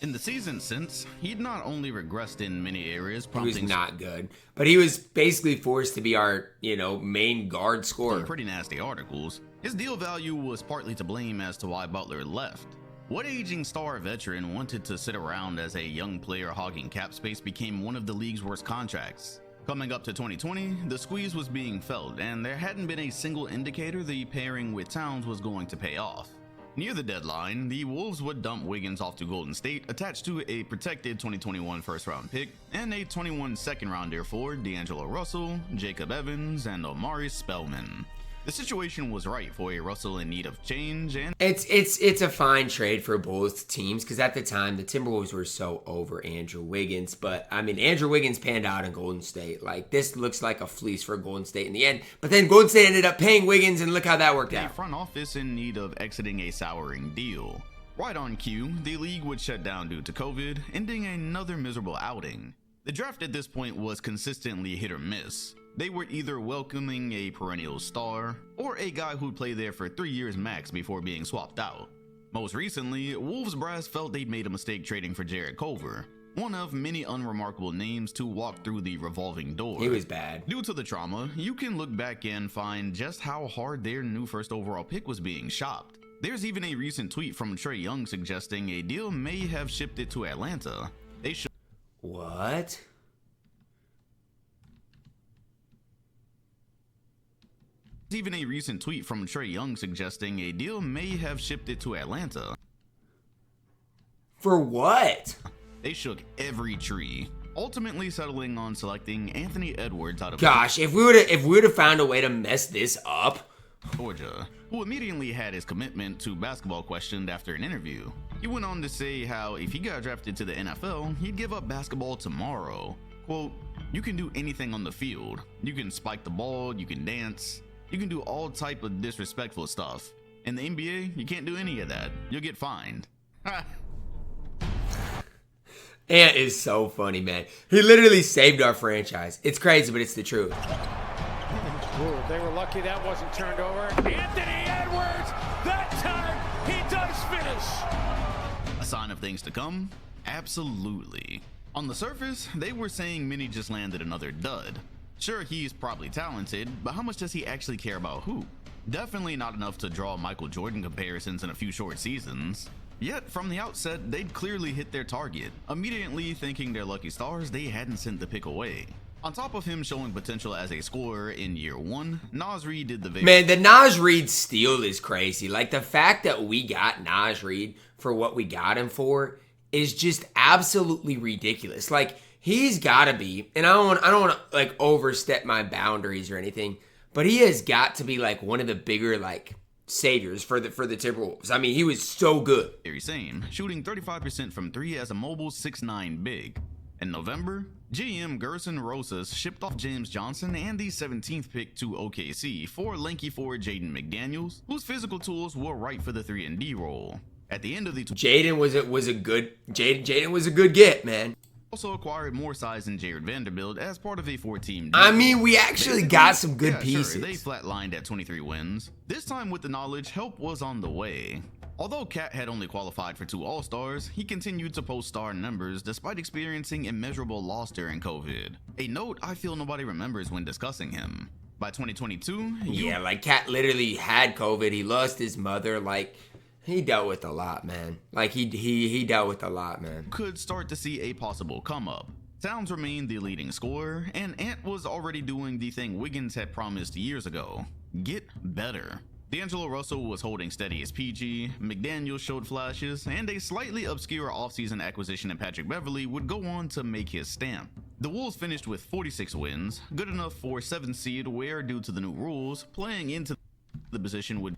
In the season since, he'd not only regressed in many areas, He was prompting not good, but he was basically forced to be our, main guard scorer. pretty nasty articles. His deal value was partly to blame as to why Butler left. What aging star veteran wanted to sit around as a young player hogging cap space became one of the league's worst contracts? Coming up to 2020, the squeeze was being felt, and there hadn't been a single indicator the pairing with Towns was going to pay off. Near the deadline, the Wolves would dump Wiggins off to Golden State, attached to a protected 2021 first-round pick and a 21 second-rounder for D'Angelo Russell, Jacob Evans, and Omari Spellman. The situation was right for a Russell in need of change, and It's a fine trade for both teams, because at the time the Timberwolves were so over Andrew Wiggins. But I mean, Andrew Wiggins panned out in Golden State. Like, this looks like a fleece for Golden State in the end. But then Golden State ended up paying Wiggins, and look how that worked a out. front office in need of exiting a souring deal. Right on cue, the league would shut down due to COVID, ending another miserable outing. The draft at this point was consistently hit or miss. They were either welcoming a perennial star or a guy who'd play there for 3 years max before being swapped out. Most recently, Wolves brass felt they'd made a mistake trading for Jarrett Culver, one of many unremarkable names to walk through the revolving door. He was bad. Due to the trauma, you can look back and find just how hard their new first overall pick was being shopped. There's even a recent tweet from Trae Young suggesting a deal may have shipped it to Atlanta. What? Even a recent tweet from Trae Young suggesting a deal may have shipped it to Atlanta. For what? They shook every tree, ultimately settling on selecting Anthony Edwards out of Gosh, if we would have found a way to mess this up. Georgia, who immediately had his commitment to basketball questioned after an interview. He went on to say how if he got drafted to the NFL, he'd give up basketball tomorrow. Quote, "You can do anything on the field. You can spike the ball, you can dance. You can do all type of disrespectful stuff. In the NBA, you can't do any of that. You'll get fined." Ant is so funny, man. He literally saved our franchise. It's crazy, but it's the truth. Ooh, they were lucky that wasn't turned over. Anthony Edwards, that time he does finish. A sign of things to come? Absolutely. On the surface, they were saying Minnie just landed another dud. Sure, he's probably talented, but how much does he actually care about hoop? Definitely not enough to draw Michael Jordan comparisons in a few short seasons. Yet, from the outset, they'd clearly hit their target, immediately thinking their lucky stars they hadn't sent the pick away. On top of him showing potential as a scorer in year 1, Naz Reid did the very Man, the Naz Reid steal is crazy. Like, the fact that we got Naz Reid for what we got him for is just absolutely ridiculous. Like, he's got to be, and I don't want to like overstep my boundaries or anything, but he has got to be like one of the bigger like saviors for the Timberwolves. I mean, he was so good. very same, shooting 35% from 3 as a mobile 6'9" big. In November, GM Gerson Rosas shipped off James Johnson and the 17th pick to OKC for lanky forward Jaden McDaniels, whose physical tools were right for the 3-and-D role. At the end of the Jaden was a good get, man. also acquired more size than Jared Vanderbilt as part of a 4-team deal. I mean, we actually got some good yeah, pieces. Sure, they flatlined at 23 wins. This time with the knowledge help was on the way. Although Cat had only qualified for 2 All-Stars, he continued to post star numbers despite experiencing immeasurable loss during COVID. A note I feel nobody remembers when discussing him. By 2022, Yeah, like Cat literally had COVID. He lost his mother. Like, he dealt with a lot, man. Like, he dealt with a lot, man. could start to see a possible come-up. Towns remained the leading scorer, and Ant was already doing the thing Wiggins had promised years ago: get better. D'Angelo Russell was holding steady as PG, McDaniel showed flashes, and a slightly obscure offseason acquisition in Patrick Beverley would go on to make his stamp. The Wolves finished with 46 wins, good enough for 7th seed, where due to the new rules, playing into the position would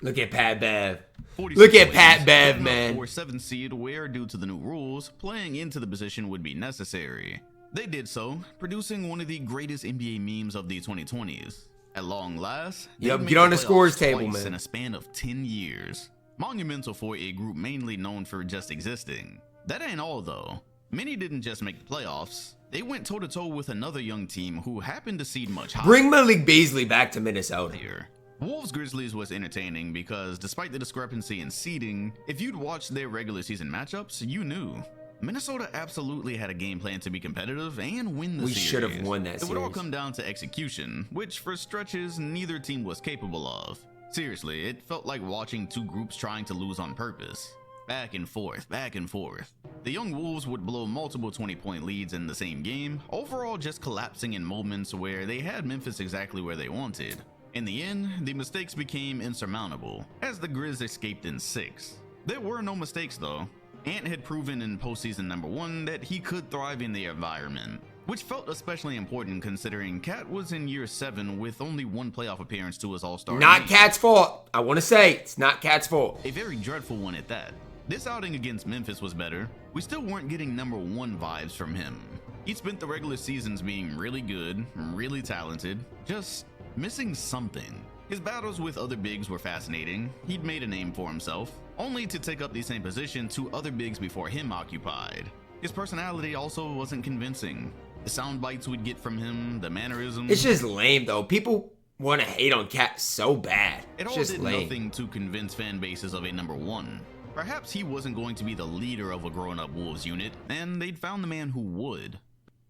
Look at Pat Bev. 46 Look at wins, Pat Bev, good enough man. for 7th seed, where due to the new rules, playing into the position would be necessary. They did so, producing one of the greatest NBA memes of the 2020s. At long last, they Yep, made get on the playoffs scores table, twice man. in a span of 10 years. Monumental for a group mainly known for just existing. That ain't all though. Many didn't just make the playoffs. They went toe-to-toe with another young team who happened to seed much higher. Bring Malik Beasley back to Minnesota. Wolves Grizzlies was entertaining because despite the discrepancy in seeding, if you'd watched their regular season matchups, you knew. Minnesota absolutely had a game plan to be competitive and win the We series. should have won that It would all series. come down to execution, which for stretches neither team was capable of. Seriously, it felt like watching 2 groups trying to lose on purpose. Back and forth, back and forth. The young Wolves would blow multiple 20-point leads in the same game, overall just collapsing in moments where they had Memphis exactly where they wanted. In the end, the mistakes became insurmountable, as the Grizz escaped in 6. There were no mistakes though. Ant had proven in postseason number 1 that he could thrive in the environment, which felt especially important considering Cat was in year 7 with only 1 playoff appearance to his All-Star. Not Cat's fault. I want to say it's not Cat's fault. A very dreadful one at that. This outing against Memphis was better. We still weren't getting number 1 vibes from him. He'd spent the regular seasons being really good, really talented, just missing something. His battles with other bigs were fascinating. He'd made a name for himself, only to take up the same position 2 other bigs before him occupied. His personality also wasn't convincing. The sound bites we'd get from him, the mannerisms. It's just lame though. People want to hate on Cat so bad. It It's all just did lame. nothing to convince fan bases of a number 1. Perhaps he wasn't going to be the leader of a grown-up Wolves unit, and they'd found the man who would.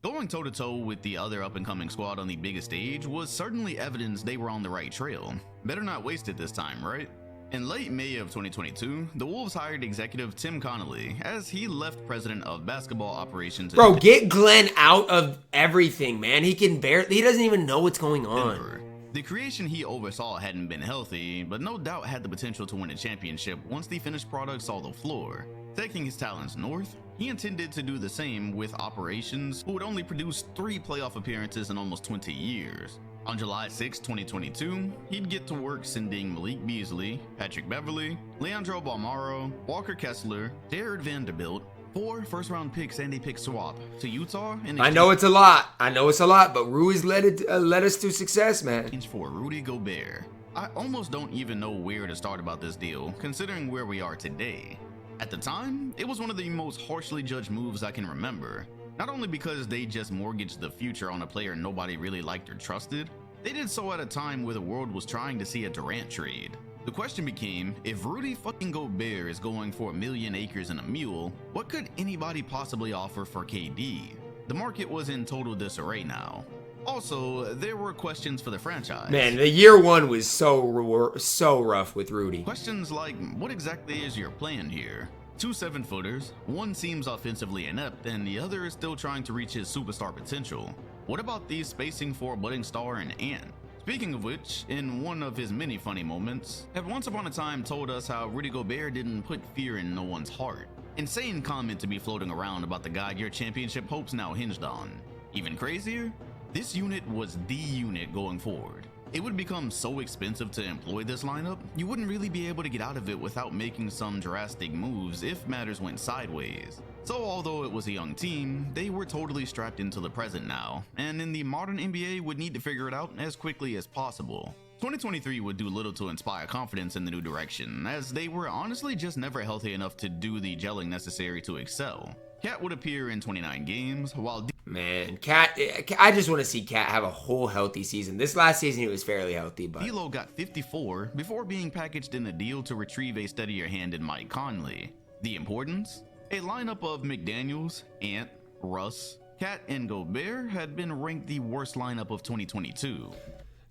Going toe-to-toe with the other up-and-coming squad on the biggest stage was certainly evidence they were on the right trail. Better not waste it this time, right? In late May of 2022, the Wolves hired executive Tim Connolly as he left president of basketball operations. Bro, get Glenn out of everything, man. He doesn't even know what's going on. Denver. The creation he oversaw hadn't been healthy, but no doubt had the potential to win a championship once the finished product saw the floor. Taking his talents north, he intended to do the same with operations, who would only produce 3 playoff appearances in almost 20 years. On July 6, 2022, he'd get to work sending Malik Beasley, Patrick Beverley, Leandro Balmaro, Walker Kessler, Jared Vanderbilt, 4 first-round picks and a pick swap to Utah. I know it's a lot. But Rui's led us to success, man. For Rudy Gobert. I almost don't even know where to start about this deal, considering where we are today. At the time, it was one of the most harshly judged moves I can remember. Not only because they just mortgaged the future on a player nobody really liked or trusted, they did so at a time where the world was trying to see a Durant trade. The question became, if Rudy fucking Gobert is going for 1 million acres and a mule, what could anybody possibly offer for KD? The market was in total disarray now. Also, there were questions for the franchise. Man, the year 1 was so rough with Rudy. Questions like, what exactly is your plan here? Two 7-footers, one seems offensively inept and the other is still trying to reach his superstar potential. What about these spacing for a budding star and Ant? Speaking of which, in one of his many funny moments, had once upon a time told us how Rudy Gobert didn't put fear in no one's heart. Insane comment to be floating around about the guy your championship hopes now hinged on. Even crazier, this unit was the unit going forward. It would become so expensive to employ this lineup, you wouldn't really be able to get out of it without making some drastic moves if matters went sideways. So although it was a young team, they were totally strapped into the present now, and in the modern NBA would need to figure it out as quickly as possible. 2023 would do little to inspire confidence in the new direction, as they were honestly just never healthy enough to do the gelling necessary to excel. Cat would appear in 29 games, while Man, Cat, I just want to see Cat have a whole healthy season. This last season he was fairly healthy, but D'Lo got 54 before being packaged in a deal to retrieve a steadier hand in Mike Conley. The importance? A lineup of McDaniels, Ant, Russ, Cat, and Gobert had been ranked the worst lineup of 2022.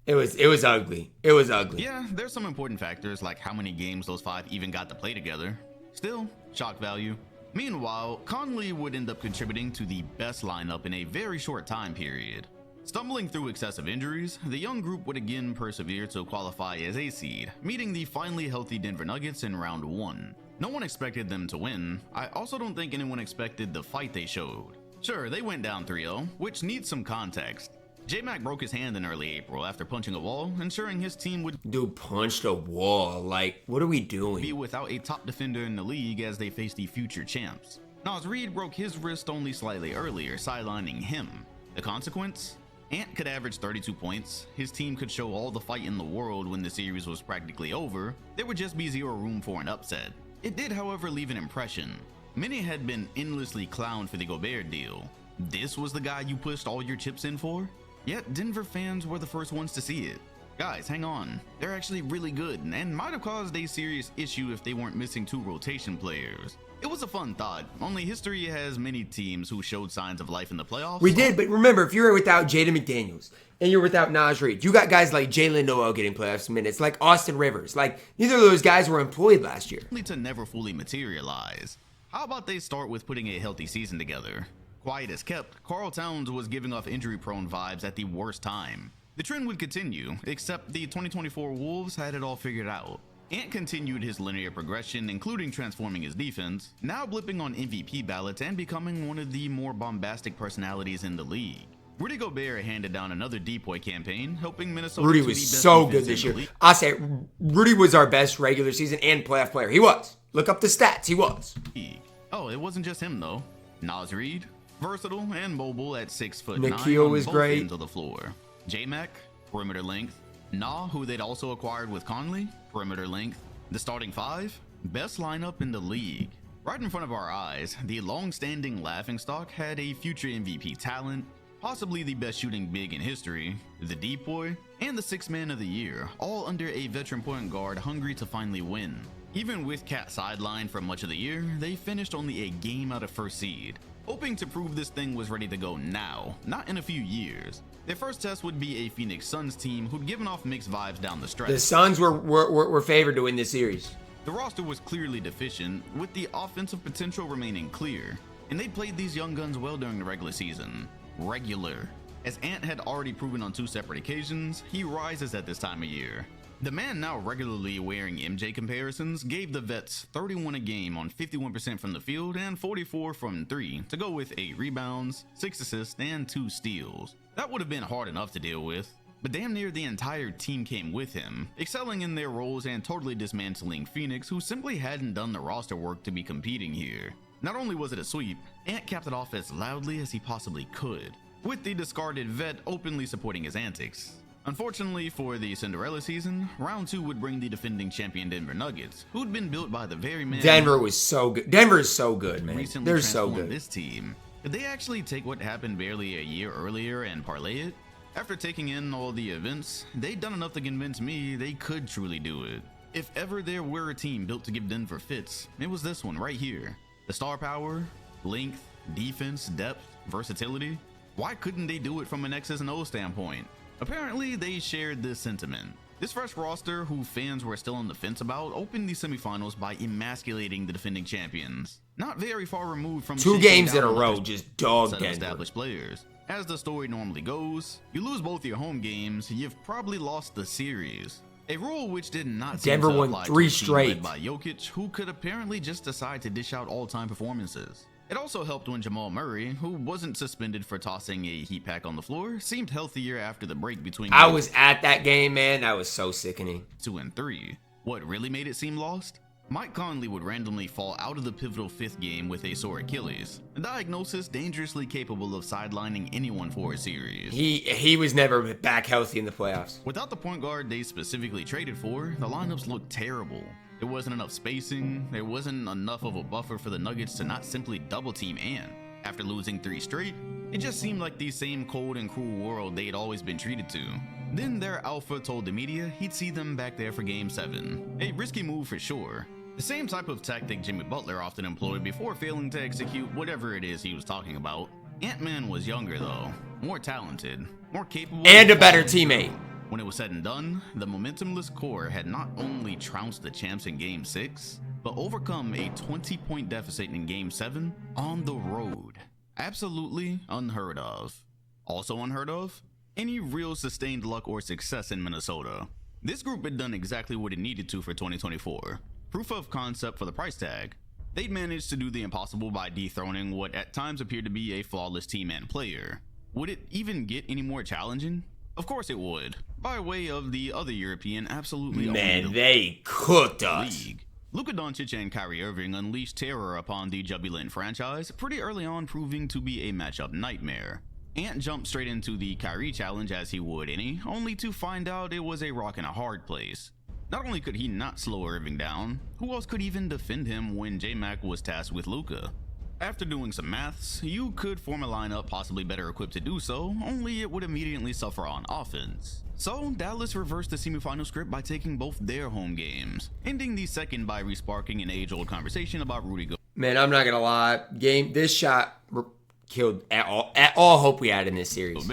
It was ugly. It was ugly. Yeah, there's some important factors like how many games those 5 even got to play together. Still, shock value. Meanwhile, Conley would end up contributing to the best lineup in a very short time period. Stumbling through excessive injuries, the young group would again persevere to qualify as a seed, meeting the finally healthy Denver Nuggets in round 1. No one expected them to win. I also don't think anyone expected the fight they showed. Sure, they went down 3-0, which needs some context. J-Mac broke his hand in early April after punching a wall, ensuring his team would Dude punched a wall. Like, what are we doing? be without a top defender in the league as they face the future champs. Nas Reed broke his wrist only slightly earlier, sidelining him. The consequence? Ant could average 32 points, his team could show all the fight in the world when the series was practically over, there would just be zero room for an upset. It did, however, leave an impression. Many had been endlessly clowned for the Gobert deal. This was the guy you pushed all your chips in for? Yet Denver fans were the first ones to see it. Guys, hang on. They're actually really good and might have caused a serious issue if they weren't missing 2 rotation players. It was a fun thought, only history has many teams who showed signs of life in the playoffs. We did, but remember, if you're without Jaden McDaniels and you're without Nas Reed, you got guys like Jalen Noel getting playoffs minutes, like Austin Rivers. Like, neither of those guys were employed last year. Only to never fully materialize. How about they start with putting a healthy season together? Quiet as kept, Karl Towns was giving off injury-prone vibes at the worst time. The trend would continue, except the 2024 Wolves had it all figured out. Ant continued his linear progression, including transforming his defense, now blipping on MVP ballots and becoming one of the more bombastic personalities in the league. Rudy Gobert handed down another depoy campaign, helping Minnesota Rudy to was the best so defense good in this the year. league. I say Rudy was our best regular season and playoff player. He was. Look up the stats. He was. Oh, it wasn't just him though. Nas Reed, versatile and mobile at 6'9" Nikhil on was both great. ends of the floor. J-Mac, perimeter length. Nah, who they'd also acquired with Conley, perimeter length. The starting 5, best lineup in the league. Right in front of our eyes, the long-standing laughingstock had a future MVP talent, possibly the best shooting big in history, the depoy, and the 6th man of the year, all under a veteran point guard hungry to finally win. Even with Cat sidelined for much of the year, they finished only a game out of first seed, hoping to prove this thing was ready to go now, not in a few years. Their first test would be a Phoenix Suns team who'd given off mixed vibes down the stretch. The Suns were favored to win this series. The roster was clearly deficient, with the offensive potential remaining clear, and they played these young guns well during the regular season. As Ant had already proven on 2 separate occasions, he rises at this time of year. The man now regularly wearing MJ comparisons gave the vets 31 a game on 51% from the field and 44 from 3 to go with 8 rebounds, 6 assists, and 2 steals. That would have been hard enough to deal with, but damn near the entire team came with him, excelling in their roles and totally dismantling Phoenix, who simply hadn't done the roster work to be competing here. Not only was it a sweep, Ant capped it off as loudly as he possibly could, with the discarded vet openly supporting his antics. Unfortunately for the Cinderella season, round 2 would bring the defending champion Denver Nuggets, who'd been built by the very man Denver was so good. Denver is so good, man. recently They're so transformed good. this team. Did they actually take what happened barely a year earlier and parlay it? After taking in all the events, they'd done enough to convince me they could truly do it. If ever there were a team built to give Denver fits, it was this one right here. The star power, length, defense, depth, versatility. Why couldn't they do it from an X's and O's standpoint? Apparently, they shared this sentiment. This fresh roster, who fans were still on the fence about, opened the semifinals by emasculating the defending champions. Not very far removed from 2 games in a row, just dog established players. As the story normally goes, you lose both your home games, you've probably lost the series. A rule which did not seem Denver to won apply 3 to a team straight led by Jokic, who could apparently just decide to dish out all-time performances. It also helped when Jamal Murray, who wasn't suspended for tossing a heat pack on the floor, seemed healthier after the break between I was at that game, man. That was so sickening. 2 and 3. What really made it seem lost? Mike Conley would randomly fall out of the pivotal 5th game with a sore Achilles, a diagnosis dangerously capable of sidelining anyone for a series. He was never back healthy in the playoffs. Without the point guard they specifically traded for, the lineups looked terrible. There wasn't enough spacing, there wasn't enough of a buffer for the Nuggets to not simply double team Ant. After losing 3 straight, it just seemed like the same cold and cruel world they'd always been treated to. Then their alpha told the media he'd see them back there for Game 7. A risky move for sure. The same type of tactic Jimmy Butler often employed before failing to execute whatever it is he was talking about. Ant-Man was younger though, more talented, more capable, and a better teammate. When it was said and done, the momentumless core had not only trounced the champs in Game 6, but overcome a 20-point deficit in Game 7 on the road. Absolutely unheard of. Also unheard of, any real sustained luck or success in Minnesota. This group had done exactly what it needed to for 2024. Proof of concept for the price tag. They'd managed to do the impossible by dethroning what at times appeared to be a flawless team and player. Would it even get any more challenging? Of course it would, by way of the other European absolutely Man, they cooked us. League. Luka Doncic and Kyrie Irving unleashed terror upon the jubilant franchise, pretty early on proving to be a matchup nightmare. Ant jumped straight into the Kyrie challenge as he would any, only to find out it was a rock and a hard place. Not only could he not slow Irving down, who else could even defend him when J-Mac was tasked with Luka? After doing some maths, you could form a lineup possibly better equipped to do so, only it would immediately suffer on offense. So Dallas reversed the semifinal script by taking both their home games, ending the second by resparking an age-old conversation about Rudy Gobert. Man, I'm not gonna lie. This shot killed at all hope we had in this series.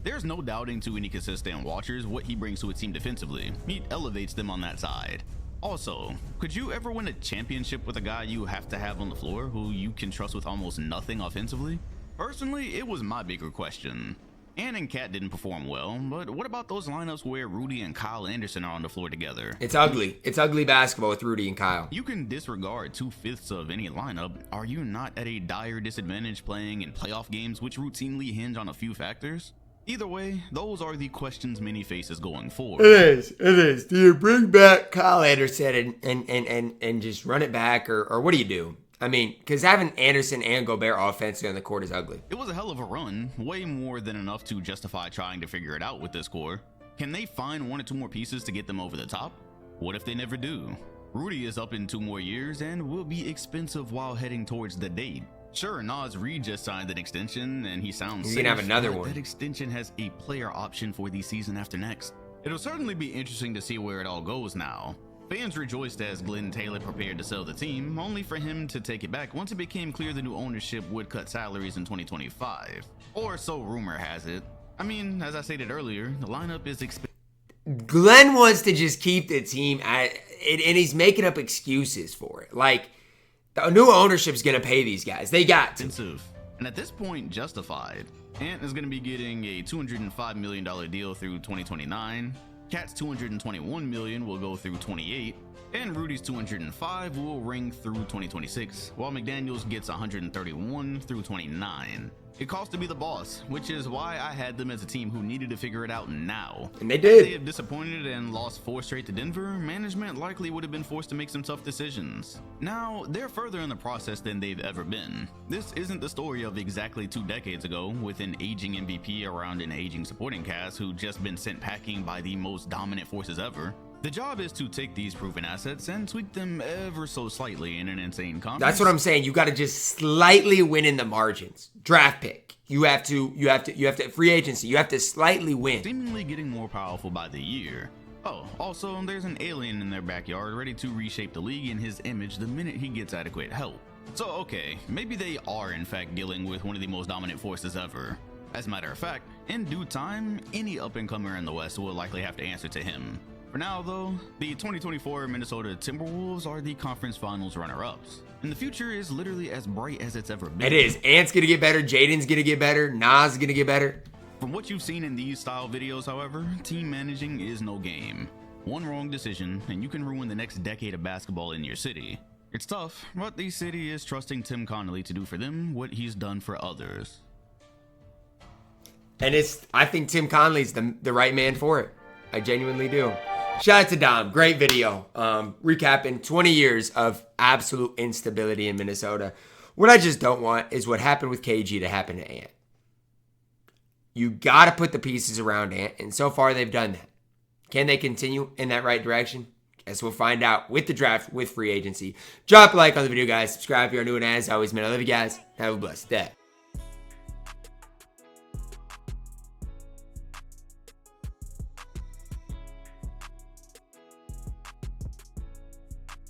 There's no doubting to any consistent watchers what he brings to a team defensively. He elevates them on that side. Also, could you ever win a championship with a guy you have to have on the floor who you can trust with almost nothing offensively? Personally, it was my bigger question. Ant and Cat didn't perform well, but what about those lineups where Rudy and Kyle Anderson are on the floor together? It's ugly. It's ugly basketball with Rudy and Kyle. You can disregard 2/5 of any lineup. Are you not at a dire disadvantage playing in playoff games which routinely hinge on a few factors? Either way, those are the questions many faces going forward. It is. Do you bring back Kyle Anderson and just run it back, or what do you do? I mean, because having Anderson and Gobert offensively on the court is ugly. It was a hell of a run, way more than enough to justify trying to figure it out with this core. Can they find 1 or 2 more pieces to get them over the top? What if they never do? Rudy is up in 2 more years and will be expensive while heading towards the date. Sure, Nas Reed just signed an extension and he sounds He's safe, gonna have another but one. that extension has a player option for the season after next. It'll certainly be interesting to see where it all goes now. Fans rejoiced as Glenn Taylor prepared to sell the team, only for him to take it back once it became clear the new ownership would cut salaries in 2025. Or so rumor has it. I mean, as I stated earlier, the lineup is Glenn wants to just keep the team at it, and he's making up excuses for it. Like, the new ownership's gonna pay these guys. They got to. expensive, and at this point justified. Ant is going to be getting a $205 million deal through 2029. Cat's $221 million will go through 28, and Rudy's $205 will ring through 2026, while McDaniels gets $131 through 29. It costs to be the boss, which is why I had them as a team who needed to figure it out now. And they did. If they have disappointed and lost 4 straight to Denver, management likely would have been forced to make some tough decisions. Now, they're further in the process than they've ever been. This isn't the story of exactly 2 decades ago, with an aging MVP around an aging supporting cast who just been sent packing by the most dominant forces ever. The job is to take these proven assets and tweak them ever so slightly in an insane conference. That's what I'm saying. You got to just slightly win in the margins. Draft pick. You have to free agency. You have to slightly win. Seemingly getting more powerful by the year. Oh, also, there's an alien in their backyard ready to reshape the league in his image the minute he gets adequate help. So, okay, maybe they are in fact dealing with one of the most dominant forces ever. As a matter of fact, in due time, any up-and-comer in the West will likely have to answer to him. For now though, the 2024 Minnesota Timberwolves are the conference finals runner-ups, and the future is literally as bright as it's ever been. It is. Ant's gonna get better, Jaden's gonna get better, Nas is gonna get better. From what you've seen in these style videos, however, team managing is no game. One wrong decision, and you can ruin the next decade of basketball in your city. It's tough, but the city is trusting Tim Connolly to do for them what he's done for others. And I think Tim Connolly's the right man for it. I genuinely do. Shout out to Dom. Great video. Recapping 20 years of absolute instability in Minnesota. What I just don't want is what happened with KG to happen to Ant. You got to put the pieces around Ant, and so far they've done that. Can they continue in that right direction? Guess we'll find out with the draft, with free agency. Drop a like on the video, guys. Subscribe if you're new, and as always, man, I love you guys. Have a blessed day.